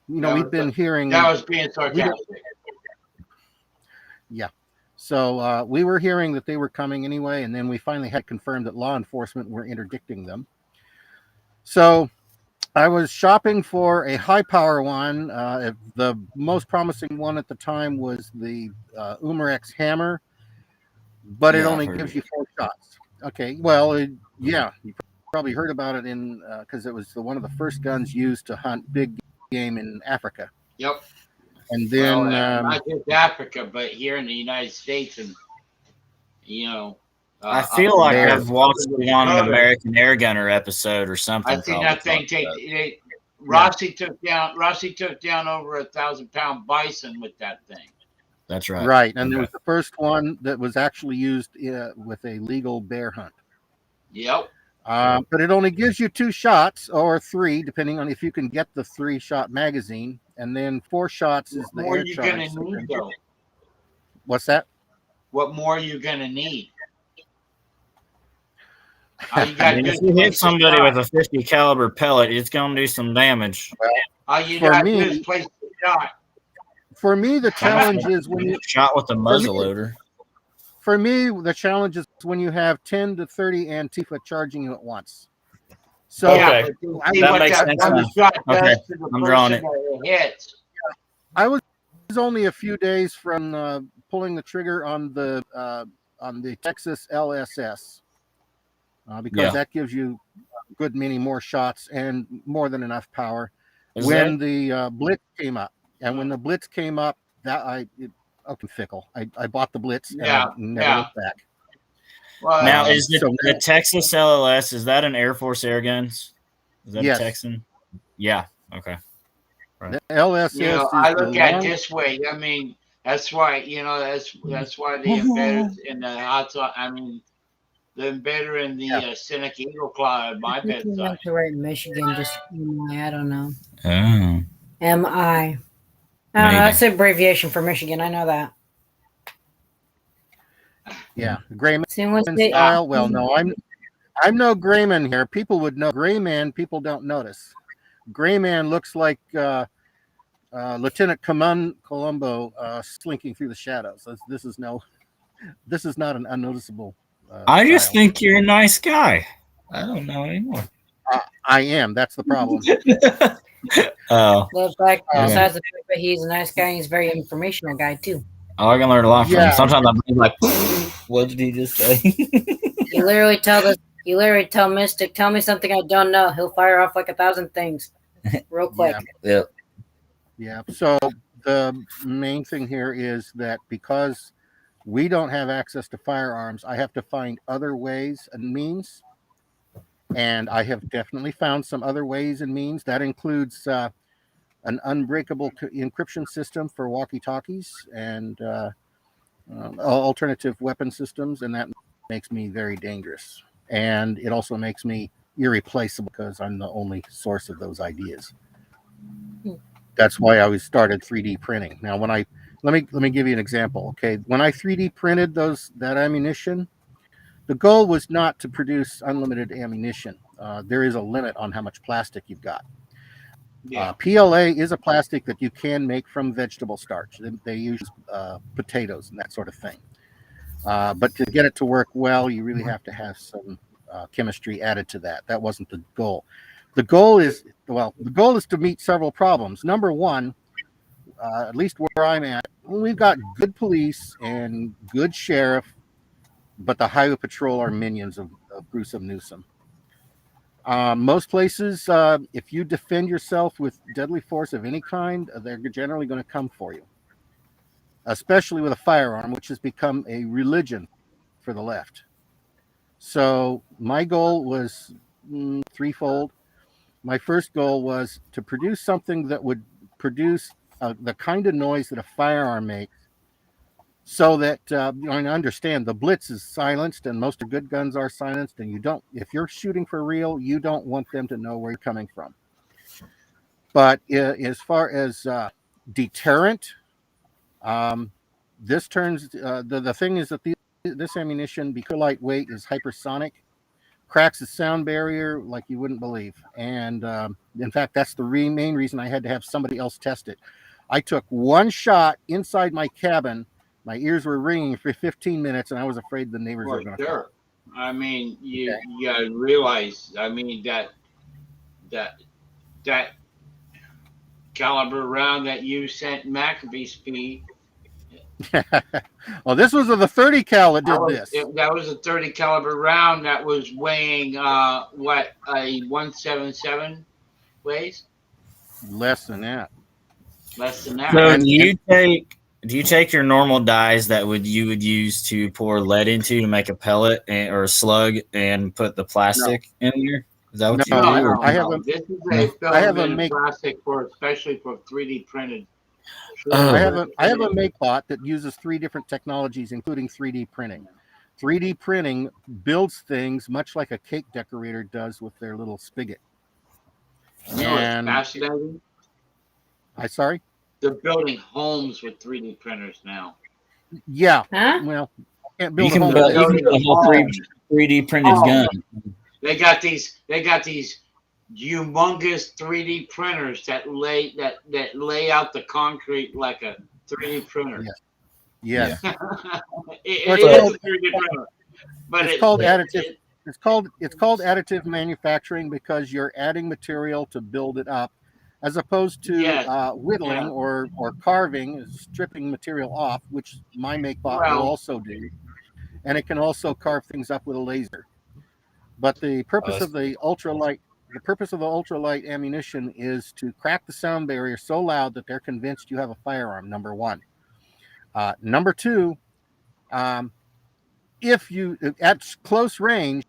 F: we've been hearing...
A: That was being sarcastic.
F: Yeah. So we were hearing that they were coming anyway, and then we finally had confirmed that law enforcement were interdicting them. So I was shopping for a high-power one. The most promising one at the time was the Umarex Hammer, but it only gives you 4 shots. Okay, well, you probably heard about it because it was one of the first guns used to hunt big game in Africa.
A: Yep.
F: And then
A: not just Africa, but here in the United States, and
C: I feel like I've watched it on an American Air Gunner episode or something.
A: I think that thing Rossi took down over 1,000-pound bison with that thing.
C: That's right.
F: Right, and it was the first one that was actually used with a legal bear hunt.
A: Yep.
F: But it only gives you 2 shots or 3, depending on if you can get the 3-shot magazine, and then 4 shots is the air charge. What are you gonna need, though? What's that?
A: What more are you gonna need?
C: If you hit somebody with a 50 caliber pellet, it's gonna do some damage.
A: All you gotta do is place the shot.
F: For me, the challenge is when you
C: shot with a muzzleloader.
F: For me, the challenge is when you have 10 to 30 Antifa charging you at once. So
A: yeah,
C: Okay.
A: but you
F: I,
A: see
C: That
A: what
C: makes
A: that
C: sense
A: one
C: now.
A: shot
C: Okay,
A: does to the
C: I'm drawing
A: person
C: it.
A: that it hits.
F: I was only a few days from pulling the trigger on the Texas LSS because
C: Yeah.
F: that gives you a good many more shots and more than enough power.
C: Is
F: When
C: that?
F: the Blitz came up, and when the Blitz came up, okay, fickle. I bought the Blitz and I
A: Yeah,
F: never
A: yeah.
F: looked back.
A: Well,
C: Now, is
F: So
C: the Texas LLS, is that an Air Force air guns? Is that a
F: yes,
C: Texan? Yeah. Okay.
F: the LSS is
A: I
F: the
A: look at it
F: long.
A: this way. I mean, that's why that's why the embedders in the outside. I mean, the embedder in the
F: Yeah,
A: Seneca Eagle Claw at
B: I
A: my
B: think you
A: bedside.
B: meant to write Michigan, just MI, I don't know.
C: Oh,
B: MI. I don't know,
C: maybe.
B: that's the abbreviation for Michigan. I know that.
F: yeah, Grayman
B: See, once they,
A: Yeah,
F: style. Well, no, I'm no Grayman here. People would know Grayman. People don't notice. Grayman looks like Lieutenant Columbo slinking through the shadows. This is not an unnoticeable
C: I just
F: style.
C: think you're a nice guy. I don't know anymore.
F: I am. That's the problem.
C: Oh,
B: the fact,
C: yeah.
B: besides the fact that he's a nice guy, he's a very informational guy, too.
C: Oh, I can learn a lot from him.
F: Yeah,
C: Sometimes I'm like, what did he just say?
B: You literally tell Mystic, tell me something I don't know. He'll fire off like 1,000 things real quick.
F: yeah,
C: Yeah.
F: yeah. So the main thing here is that because we don't have access to firearms, I have to find other ways and means. And I have definitely found some other ways and means. That includes an unbreakable encryption system for walkie-talkies and alternative weapon systems, and that makes me very dangerous. And it also makes me irreplaceable because I'm the only source of those ideas. That's why I started 3D printing. Now, when let me give you an example. Okay, when I 3D printed that ammunition, the goal was not to produce unlimited ammunition. There is a limit on how much plastic you've got.
A: yeah.
F: PLA is a plastic that you can make from vegetable starch. They use potatoes and that sort of thing. But to get it to work well, you really have to have some chemistry added to that. That wasn't the goal. The goal is to meet several problems. Number one, at least where I'm at, we've got good police and good sheriff, but the highway patrol are minions of Gruesome Newsom. Most places, if you defend yourself with deadly force of any kind, they're generally going to come for you, especially with a firearm, which has become a religion for the left. So my goal was threefold. My first goal was to produce something that would produce the kind of noise that a firearm makes, so that I understand the Blitz is silenced and most of good guns are silenced, and if you're shooting for real, you don't want them to know where you're coming from. But as far as deterrent, this turns the thing is that this ammunition, because lightweight, is hypersonic, cracks the sound barrier like you wouldn't believe. And in fact, that's the main reason I had to have somebody else test it. I took one shot inside my cabin. My ears were ringing for 15 minutes, and I was afraid the neighbors were
A: For
F: going to
A: sure.
F: call.
A: I mean,
F: Okay.
A: you gotta realize. I mean that caliber round that you sent McAfee speed.
F: Well, this was of the 30 cal that did this.
A: That was a 30 caliber round that was weighing what a 177 weighs.
F: Less than that.
A: Less than that.
C: So
F: And
C: do you take your normal dyes that you would use to pour lead into to make a pellet or a slug and put the plastic in there? Is that what you
F: No,
C: do? Or
A: No. This is a
F: I have a
A: filament
F: make.
A: plastic especially for 3D printed.
C: Oh.
F: I have a make bot that uses 3 different technologies, including 3D printing. 3D printing builds things much like a cake decorator does with their little spigot.
A: You know what's fascinating?
F: Sorry?
A: They're building homes with 3D printers now.
F: Yeah.
B: Huh?
F: Well, I can't
C: you
F: build a
C: can
F: home.
C: build a whole 3D printed gun.
A: They got these humongous 3D printers that lay out the concrete like a 3D printer.
F: Yes.
A: It
F: Well,
A: is a 3D printer, but
F: it's called additive. It's called additive manufacturing because you're adding material to build it up, as opposed to whittling or carving, stripping material off, which my MakeBot will also do, and it can also carve things up with a laser. But the purpose of the ultralight ammunition is to crack the sound barrier so loud that they're convinced you have a firearm. Number one. Number two, if you at close range,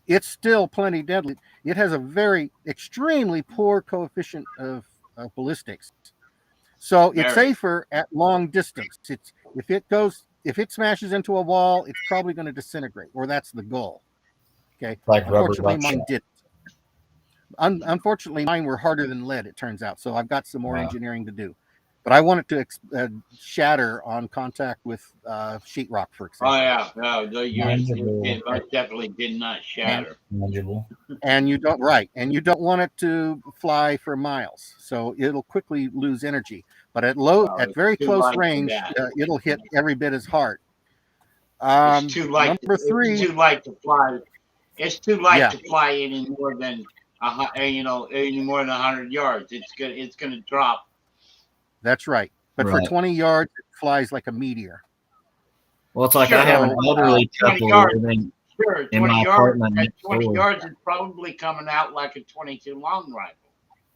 F: it's still plenty deadly. It has a very extremely poor coefficient of ballistics, so it's safer at long distance. It's if it smashes into a wall, it's probably going to disintegrate, or that's the goal. Okay.
C: Like
F: unfortunately, mine did. Unfortunately, mine were harder than lead. It turns out, so I've got some more engineering to do. But I want it to shatter on contact with sheetrock, for example.
A: Oh yeah, no, yours definitely did not shatter.
F: And you don't want it to fly for miles, so it'll quickly lose energy. But at very close range, it'll hit every bit as hard.
A: It's too light.
F: Number three.
A: It's too light to fly. It's too light to fly any more than any more than 100 yards. It's gonna drop.
F: That's right. But for 20 yards, it flies like a meteor.
C: Well, it's like I have an elderly couple living in my apartment.
A: At 20 yards, it's probably coming out like a 22 long rifle.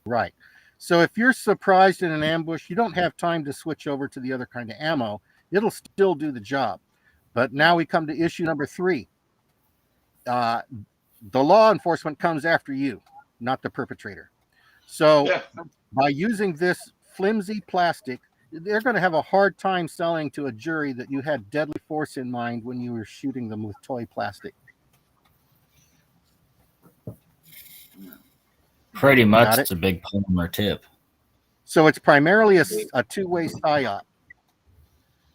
F: Right. So if you're surprised in an ambush, you don't have time to switch over to the other kind of ammo. It'll still do the job. But now we come to issue number 3. The law enforcement comes after you, not the perpetrator. So by using this flimsy plastic, they're going to have a hard time selling to a jury that you had deadly force in mind when you were shooting them with toy plastic.
C: Pretty much, it's a big polymer tip.
F: So it's primarily a two-way psyop.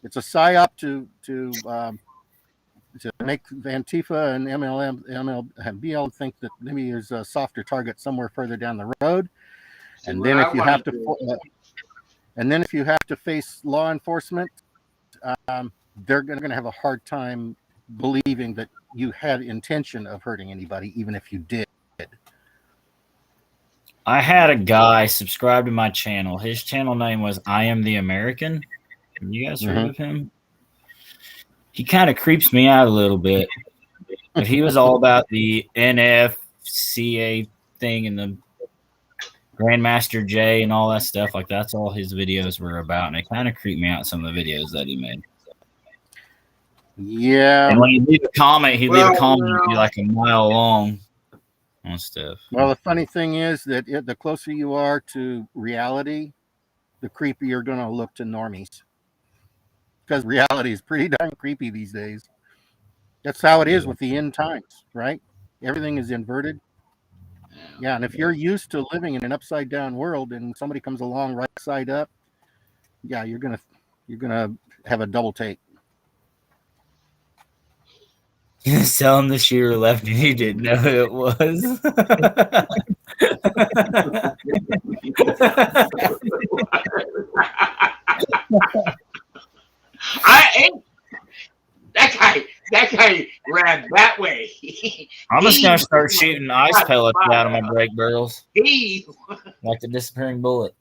F: It's a psyop to make Antifa and BL think that maybe there's a softer target somewhere further down the road. And then if you have to face law enforcement, they're going to have a hard time believing that you had intention of hurting anybody, even if you did.
C: I had a guy subscribe to my channel. His channel name was I Am the American. Have you guys heard of him? He kind of creeps me out a little bit. But he was all about the NFCA thing and the Grandmaster J and all that stuff. Like, that's all his videos were about. And it kind of creeped me out, some of the videos that he made.
F: Yeah.
C: And when he leave a comment, he'd leave a comment be like a mile long on stuff.
F: Well, the funny thing is that the closer you are to reality, the creepier you're going to look to normies. Because reality is pretty darn creepy these days. That's how it is with the end times, right? Everything is inverted. Yeah, and if you're used to living in an upside down world and somebody comes along right side up, yeah, you're gonna have a double take.
C: You sell him the shooter left and he didn't know who it was.
A: That guy ran that way.
C: I'm just gonna start shooting ice pellets out of my brake barrels. Like the disappearing bullet.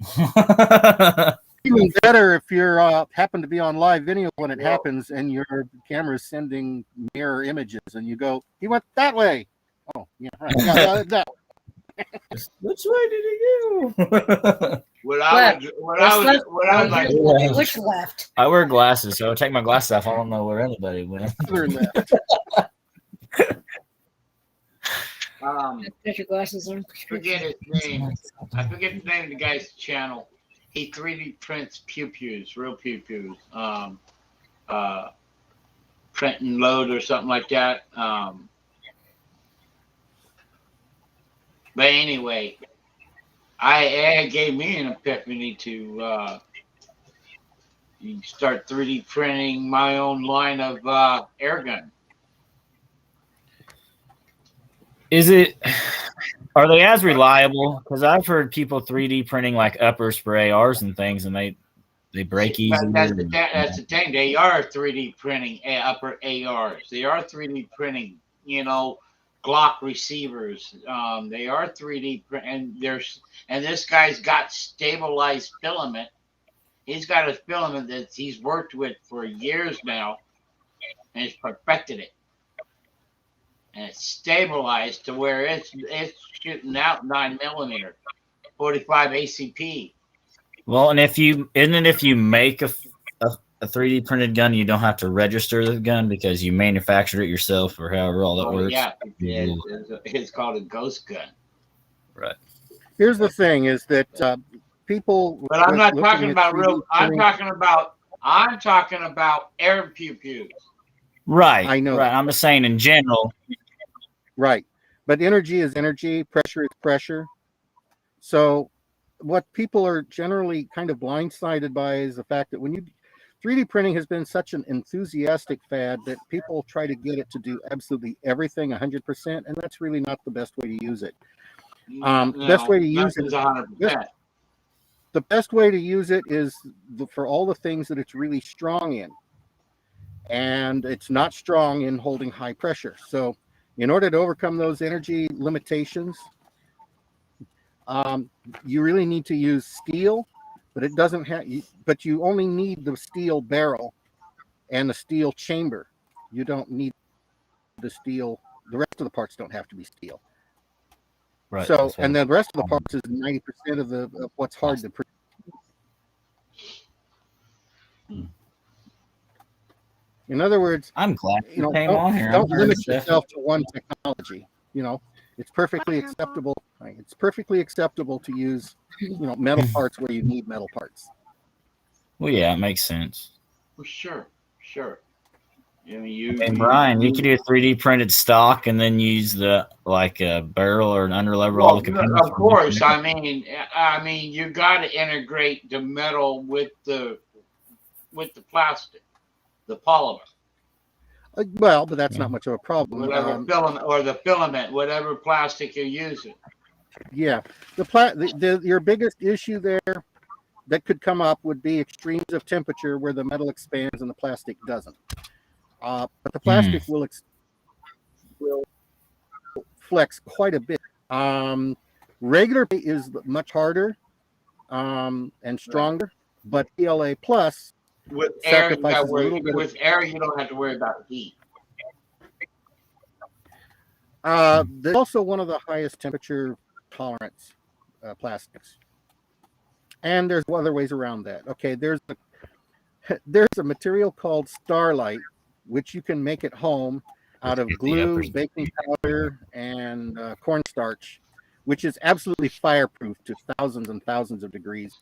F: Even better if you're happen to be on live video when it happens and your camera's sending mirror images and you go, he went that way. Oh, yeah, right. Yeah, that way.
C: Which way did he go?
B: Which left?
C: I wear glasses, so I take my glasses off. I don't know where anybody went.
B: Get your glasses on.
A: Forget his name. I forget the name of the guy's channel. He 3D prints pew-pews, real pew-pews. Print and load or something like that. But anyway, it gave me an epiphany to start 3D printing my own line of air gun.
C: Are they as reliable? Because I've heard people 3D printing like upper spray ARs and things, and they break easy.
A: That's the thing. They are 3D printing upper ARs. They are 3D printing, Glock receivers. They are 3D, and this guy's got stabilized filament. He's got a filament that he's worked with for years now, and he's perfected it, and it's stabilized to where it's shooting out 9mm, 45 ACP.
C: Well, and if you make a 3D printed gun, you don't have to register the gun because you manufactured it yourself, or however all that works.
A: Yeah, it's called a ghost gun.
C: Right.
F: Here's the thing: is that people.
A: But I'm not talking about real. I'm talking about air pew-pews.
C: Right.
F: I know.
C: Right. I'm just saying in general.
F: Right. But energy is energy. Pressure is pressure. So what people are generally kind of blindsided by is the fact that 3D printing has been such an enthusiastic fad that people try to get it to do absolutely everything 100%, and that's really not the best way to use it. Best way to use it. 100%. The best way to use it is for all the things that it's really strong in. And it's not strong in holding high pressure. So in order to overcome those energy limitations, you really need to use steel, but it doesn't have. But you only need the steel barrel and the steel chamber. You don't need the steel. The rest of the parts don't have to be steel. Right. So, and the rest of the parts is 90% of what's hard to print. In other words,
C: I'm glad you came on here.
F: Don't limit yourself to one technology. It's perfectly acceptable. It's perfectly acceptable to use, metal parts where you need metal parts.
C: Well, yeah, it makes sense.
A: Well, sure.
C: And Brian, you could do a 3D printed stock and then use the a barrel or an underlevel. All the components.
A: Of course, I mean, you got to integrate the metal with the plastic, the polymer.
F: Well, but that's not much of a problem.
A: Whatever filament, whatever plastic you're using.
F: Yeah, your biggest issue there that could come up would be extremes of temperature where the metal expands and the plastic doesn't. But the plastic will flex quite a bit. Regular is much harder and stronger, but PLA Plus
A: with air, you don't have to worry about heat.
F: There's also one of the highest temperature tolerance plastics, and there's other ways around that. Okay, there's a material called Starlight, which you can make at home out of glue, baking powder, and cornstarch, which is absolutely fireproof to thousands and thousands of degrees.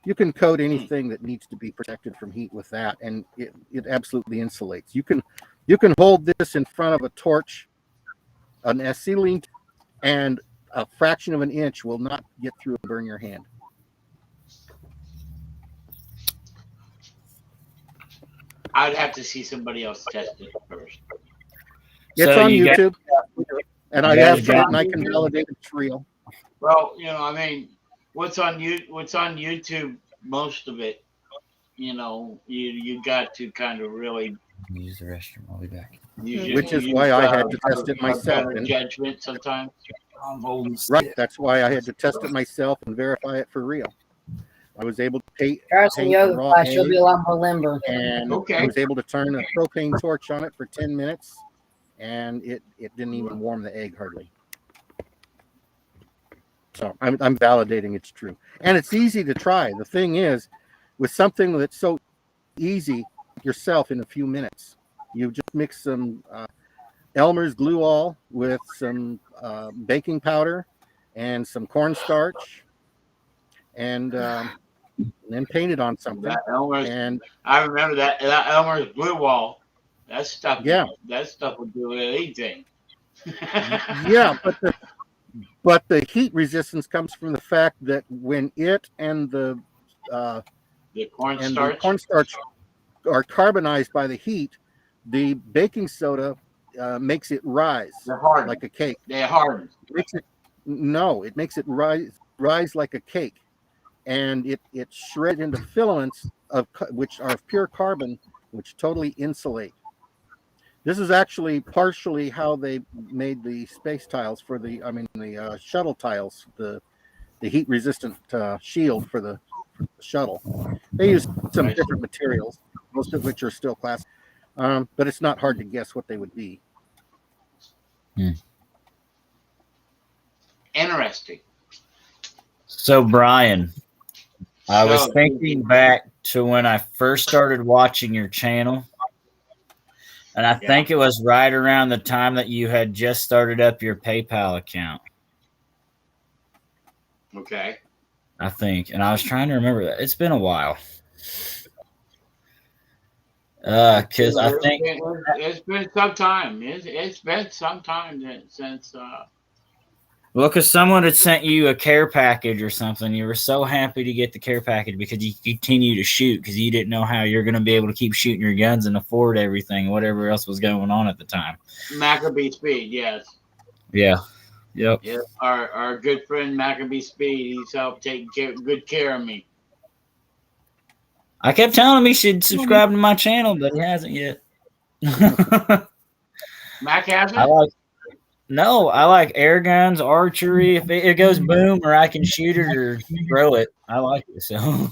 F: You can coat anything that needs to be protected from heat with that, and it absolutely insulates. You can hold this in front of a torch, an acetylene, and a fraction of an inch will not get through and burn your hand.
A: I'd have to see somebody else test it first.
F: It's on YouTube, and I have it, and I can validate it's real.
A: Well, what's on YouTube, most of it, you got to kind of really
C: use the restroom. I'll be back.
F: Which is why I had to test it myself.
A: Judgment sometimes.
F: Right. That's why I had to test it myself and verify it for real. I was able to paint
B: yoga class. You'll be a lot more limber.
F: And I was able to turn a propane torch on it for 10 minutes, and it didn't even warm the egg hardly. So I'm validating it's true. And it's easy to try. The thing is, with something that's so easy yourself in a few minutes, you just mix some Elmer's glue all with some baking powder and some cornstarch, and then paint it on something.
A: I remember that Elmer's glue wall. That stuff. Yeah. That stuff would do anything.
F: Yeah, but the heat resistance comes from the fact that when it and the cornstarch are carbonized by the heat, the baking soda makes it rise like a cake.
A: They harden.
F: It makes it rise like a cake, and it shreds into filaments which are of pure carbon, which totally insulate. This is actually partially how they made the space tiles for the shuttle tiles, the heat resistant shield for the shuttle. They use some different materials, most of which are still classic, but it's not hard to guess what they would be.
A: Interesting.
C: So, Brian, I was thinking back to when I first started watching your channel, and I think it was right around the time that you had just started up your PayPal account.
A: Okay.
C: I think, and I was trying to remember that. It's been a while. Because I think
A: it's been some time. It's been some time since.
C: Well, because someone had sent you a care package or something. You were so happy to get the care package because you continue to shoot because you didn't know how you're going to be able to keep shooting your guns and afford everything, whatever else was going on at the time.
A: Maccabee Speed, yes.
C: Yeah. Yep.
A: Yeah, our good friend Maccabee Speed, he's helped take good care of me.
C: I kept telling him he should subscribe to my channel, but he hasn't yet.
A: Mac hasn't?
C: I like air guns, archery. If it goes boom, or I can shoot it or throw it, I like it. So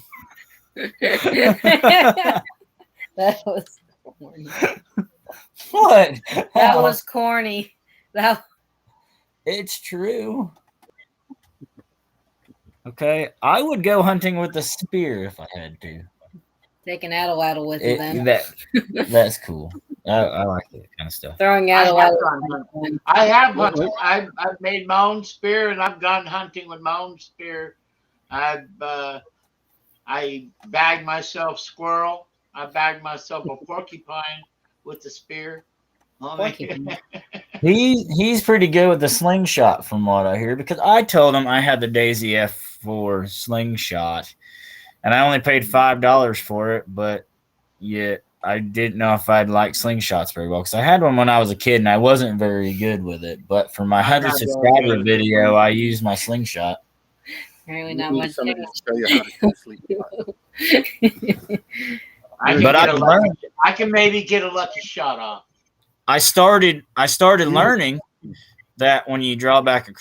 B: that was corny.
C: What?
B: That was corny.
C: It's true. Okay, I would go hunting with a spear if I had to.
B: Take an atlatl with you then.
C: That's cool. I like that kind of stuff.
B: Throwing atlatl.
A: I have hunted. I've made my own spear, and I've gone hunting with my own spear. I bagged myself squirrel. I bagged myself a porcupine with the spear.
C: He's pretty good with the slingshot, from what I hear, because I told him I had the Daisy F4 slingshot, and I only paid $5 for it, but yet I didn't know if I'd like slingshots very well, because I had one when I was a kid, and I wasn't very good with it. But for my 100 subscriber video, I used my slingshot.
B: Apparently not much.
A: I can maybe get a lucky shot off.
C: I started learning that when you draw back a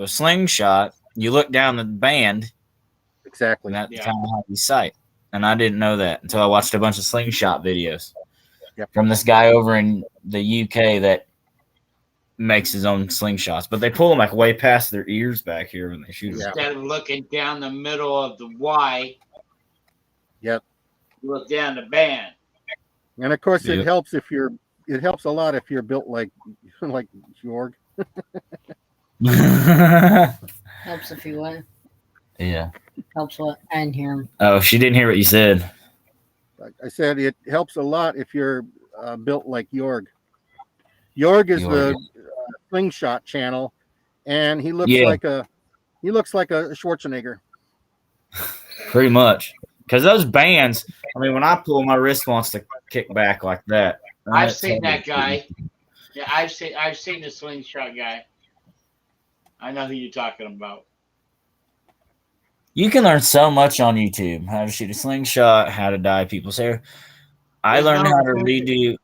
C: slingshot, you look down the band.
F: Exactly.
C: And that's kind of how you sight. And I didn't know that until I watched a bunch of slingshot videos from this guy over in the UK that makes his own slingshots. But they pull them like way past their ears back here when they shoot them.
A: Instead of looking down the middle of the Y,
F: you
A: look down the band.
F: And of course, it helps it helps a lot if you're built like Jorg.
B: Helps if you what?
C: Yeah.
B: Helps what? I didn't hear him.
C: Oh, she didn't hear what you said.
F: I said it helps a lot if you're built like Jorg. Jorg is the slingshot channel, and he looks like a Schwarzenegger.
C: Pretty much. Because those bands, I mean, when I pull, my wrist wants to kick back like that.
A: I've seen that guy. Yeah, I've seen the slingshot guy. I know who you're talking about.
C: You can learn so much on YouTube. How to shoot a slingshot, how to dye people's hair. I learned how to redo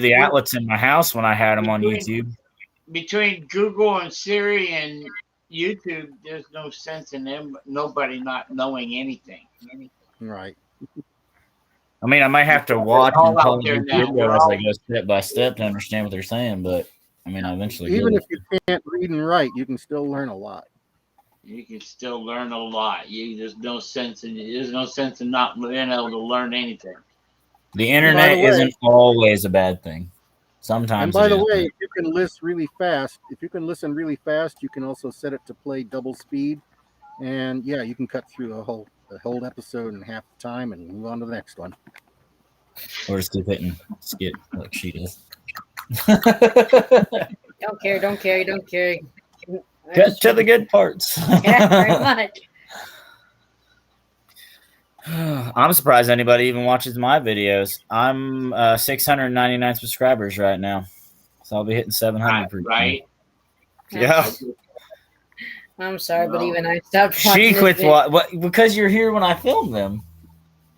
C: the outlets in my house when I had them on YouTube. Between
A: Google and Siri and YouTube, there's no sense in nobody not knowing anything.
F: Right.
C: I mean, I might have to watch and follow the video as I go step by step to understand what they're saying, but I mean, I eventually
F: even if you can't read and write, you can still learn a lot.
A: You can still learn a lot. There's no sense in not being able to learn anything.
C: The internet isn't always a bad thing. Sometimes.
F: And by the way, if you can listen really fast, you can also set it to play double speed, and you can cut through a whole episode in half the time and move on to the next one.
C: Or just keep hitting skip like she does.
B: Don't care.
C: Get to the good parts.
B: Yeah, very much.
C: I'm surprised anybody even watches my videos. I'm 699 subscribers right now, so I'll be hitting 700.
A: Right?
C: Yeah.
B: I'm sorry, but even I stopped watching.
C: She quit what? Because you're here when I film them.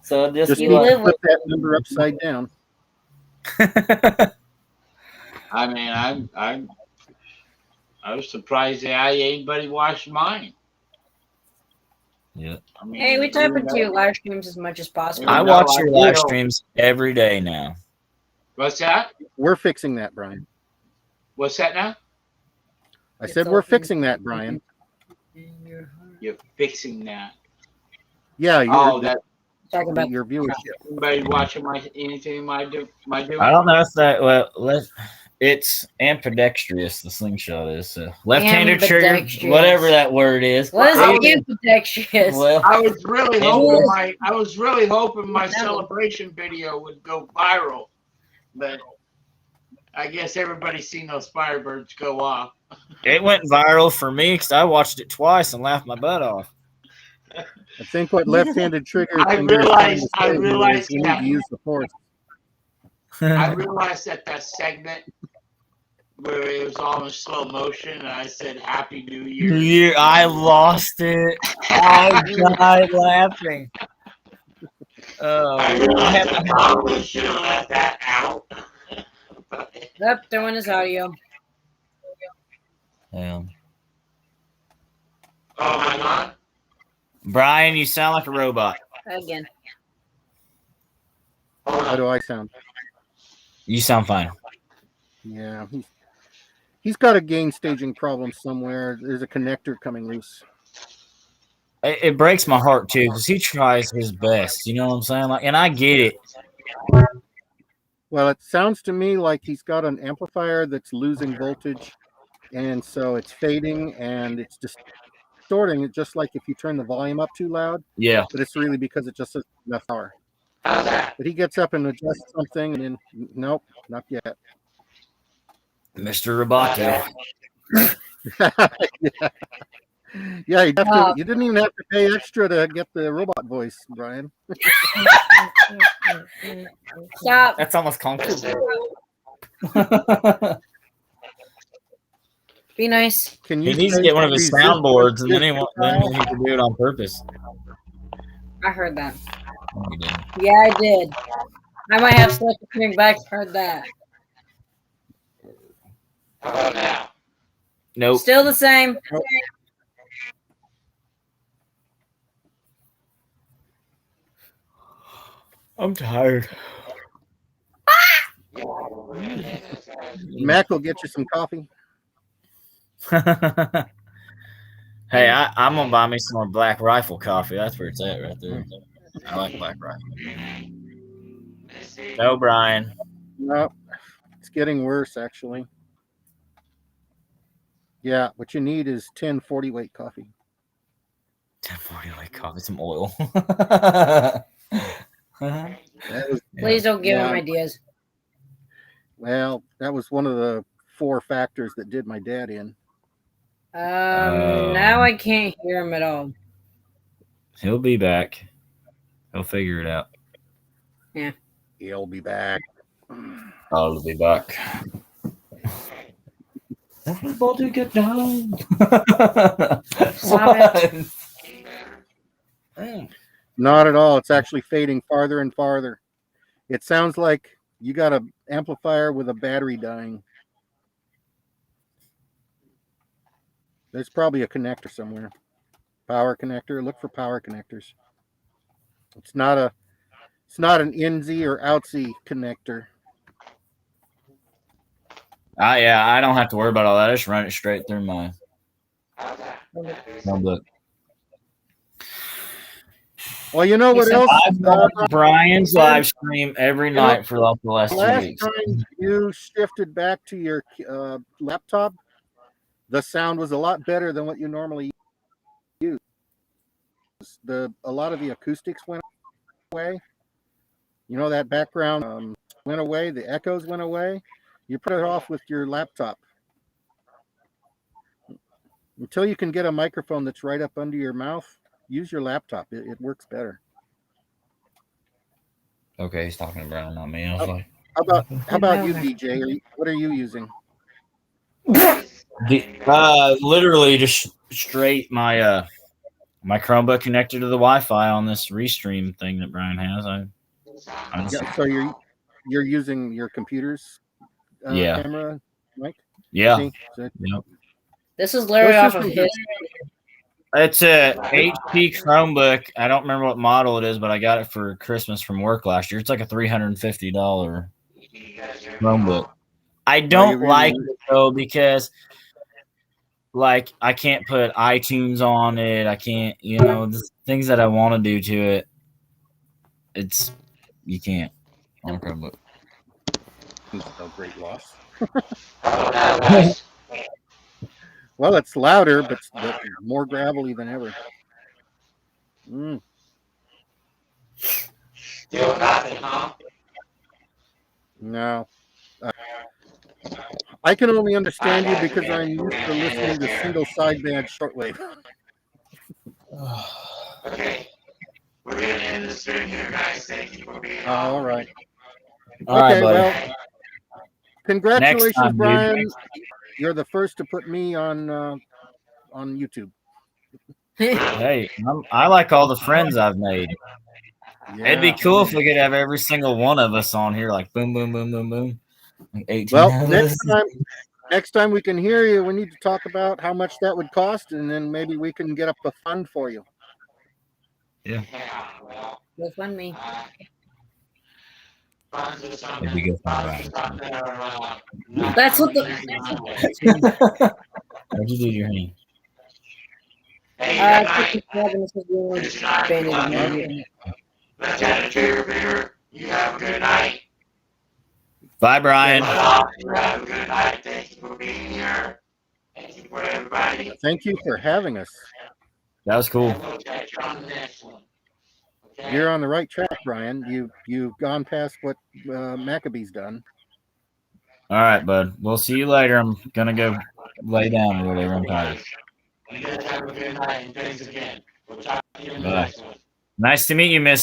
C: So just
F: flip that number upside down.
A: I mean, I was surprised that anybody watched mine.
C: Yeah.
A: I mean,
B: Hey, we type
A: even
B: into
A: though-
B: your live streams as much as possible.
C: I
A: No,
C: watch
A: I
C: your live
A: feel-
C: streams every day now.
A: What's that?
F: We're fixing that, Brian.
A: What's that now?
F: I said we're fixing that, Brian.
A: You're fixing that.
F: Yeah,
A: Oh, that
B: Talking about
F: your viewership.
A: anybody watching anything I do?
C: I don't know if that. Well, it's ambidextrous. The slingshot is left-handed trigger,
B: Ambidextrous.
C: whatever that word is.
B: what is
A: Well,
B: ambidextrous?
C: Well,
A: I was really hoping my
B: No.
A: celebration video would go viral, but I guess everybody's seen those Firebirds go off.
C: it went viral for me because I watched it twice and laughed my butt off.
F: I think what left-handed trigger
A: I
F: finger is trying to
A: realized- I
F: say
A: realized
F: is you need
A: that.
F: to use the force.
A: I realized that segment where it was all in slow motion, and I said "Happy New Year."
C: I lost it. I died laughing. Oh,
A: I probably should have left that out.
B: Yep, throwing his audio.
C: yeah.
A: Oh my God!
C: Brian, you sound like a robot.
B: Again.
F: How do I sound?
C: You sound fine.
F: Yeah, he's got a gain staging problem somewhere. There's a connector coming loose.
C: It breaks my heart too because he tries his best. You know what I'm saying? Like, and I get it.
F: Well, it sounds to me like he's got an amplifier that's losing voltage, and so it's fading and it's distorting it, just like if you turn the volume up too loud.
C: Yeah.
F: But it's really because it just doesn't have enough power. But he gets up and adjusts something, and then nope, not yet.
C: Mr. Roboto.
F: Yeah, you didn't even have to pay extra to get the robot voice, Brian.
B: Stop.
C: That's almost comfortable.
B: Be nice.
F: Can you
C: He needs to
F: say
C: get one of his
F: resist
C: soundboards, and then he
F: Brian?
C: can do it on purpose.
B: I heard that.
C: No, he didn't.
B: Yeah, I did. I might have selected hearing back. Heard that.
A: How about now?
C: Nope.
B: Still the same.
C: I'm tired.
F: Mac will get you some coffee.
C: Hey, I'm gonna buy me some more Black Rifle coffee. That's where it's at, right there. I like Black Rifle. No, Brian.
F: No, it's getting worse, actually. Yeah, what you need is 10 40 weight coffee.
C: 1040 like coffee, some oil.
B: Please don't give
F: Yeah.
B: him ideas.
F: Well, that was one of the 4 factors that did my dad in.
B: Now I can't hear him at all.
C: He'll be back. He'll figure it out.
F: He'll be back.
C: I'll be back. Everybody get down.
B: Stop it.
F: Not at all. It's actually fading farther and farther. It sounds like you got an amplifier with a battery dying. There's probably a connector somewhere. Power connector. Look for power connectors. It's not an INSI or OUTSI connector.
C: Yeah, I don't have to worry about all that. I just run it straight through my notebook.
F: Well, you know what else?
C: I've watched Brian's live stream every night for like the last 2
F: Last
C: weeks.
F: time you shifted back to your laptop, the sound was a lot better than what you normally use. A lot of the acoustics went away. You know, that background went away. The echoes went away. You put it off with your laptop. Until you can get a microphone that's right up under your mouth, use your laptop. It works better.
C: Okay, he's talking to Brian, not me. I was like,
F: How about you, DJ? What are you using?
C: literally just straight my my Chromebook connected to the Wi-Fi on this Restream thing that Brian has.
F: So you're using your computer's
C: Yeah.
F: camera, Mike?
C: Yeah.
F: See? So
C: Yep.
B: This is literally
F: Those
B: off of
F: systems
B: his.
C: It's a HP Chromebook. I don't remember what model it is, but I got it for Christmas from work last year. It's like a $350 Chromebook. I don't
F: really-
C: like it though because like I can't put iTunes on it. I can't, the things that I want to do to it. You can't on a Chromebook.
F: no great loss. Well, it's louder, but more gravelly than ever.
A: Still nothing, huh?
F: No. I can only understand you because I'm used to listening to single sideband shortwave.
A: Okay. We're going to end the stream here, guys. Thank you for being on.
F: All right.
C: All right,
F: Okay,
C: buddy.
F: well, congratulations,
C: Next time,
F: Brian.
C: dude.
F: You're the first to put me on YouTube.
C: Hey, I like all the friends I've made.
F: Yeah.
C: It'd be cool if we could have every single one of us on here, like boom, boom, boom, boom, boom. Like 18
F: Well,
C: of
F: next
C: us.
F: time we can hear you, we need to talk about how much that would cost, and then maybe we can get up a fund for you.
C: Yeah.
B: Go fund me.
C: If we go find out.
B: That's what the.
C: What'd you do to your hand?
A: You have a good night.
C: Bye, Brian.
A: You have a good night. Thank you for being here. Thank you for everybody.
F: Thank you for having us.
C: That was cool.
A: We'll catch you on the next one. Okay?
F: You're on the right track, Brian. You've gone past what Maccabee's done.
C: All right, bud. We'll see you later. I'm gonna go lay down or whatever. I'm tired.
A: You guys have a good night, and thanks again. We'll talk to you in the next one.
C: Nice to meet you, Miss.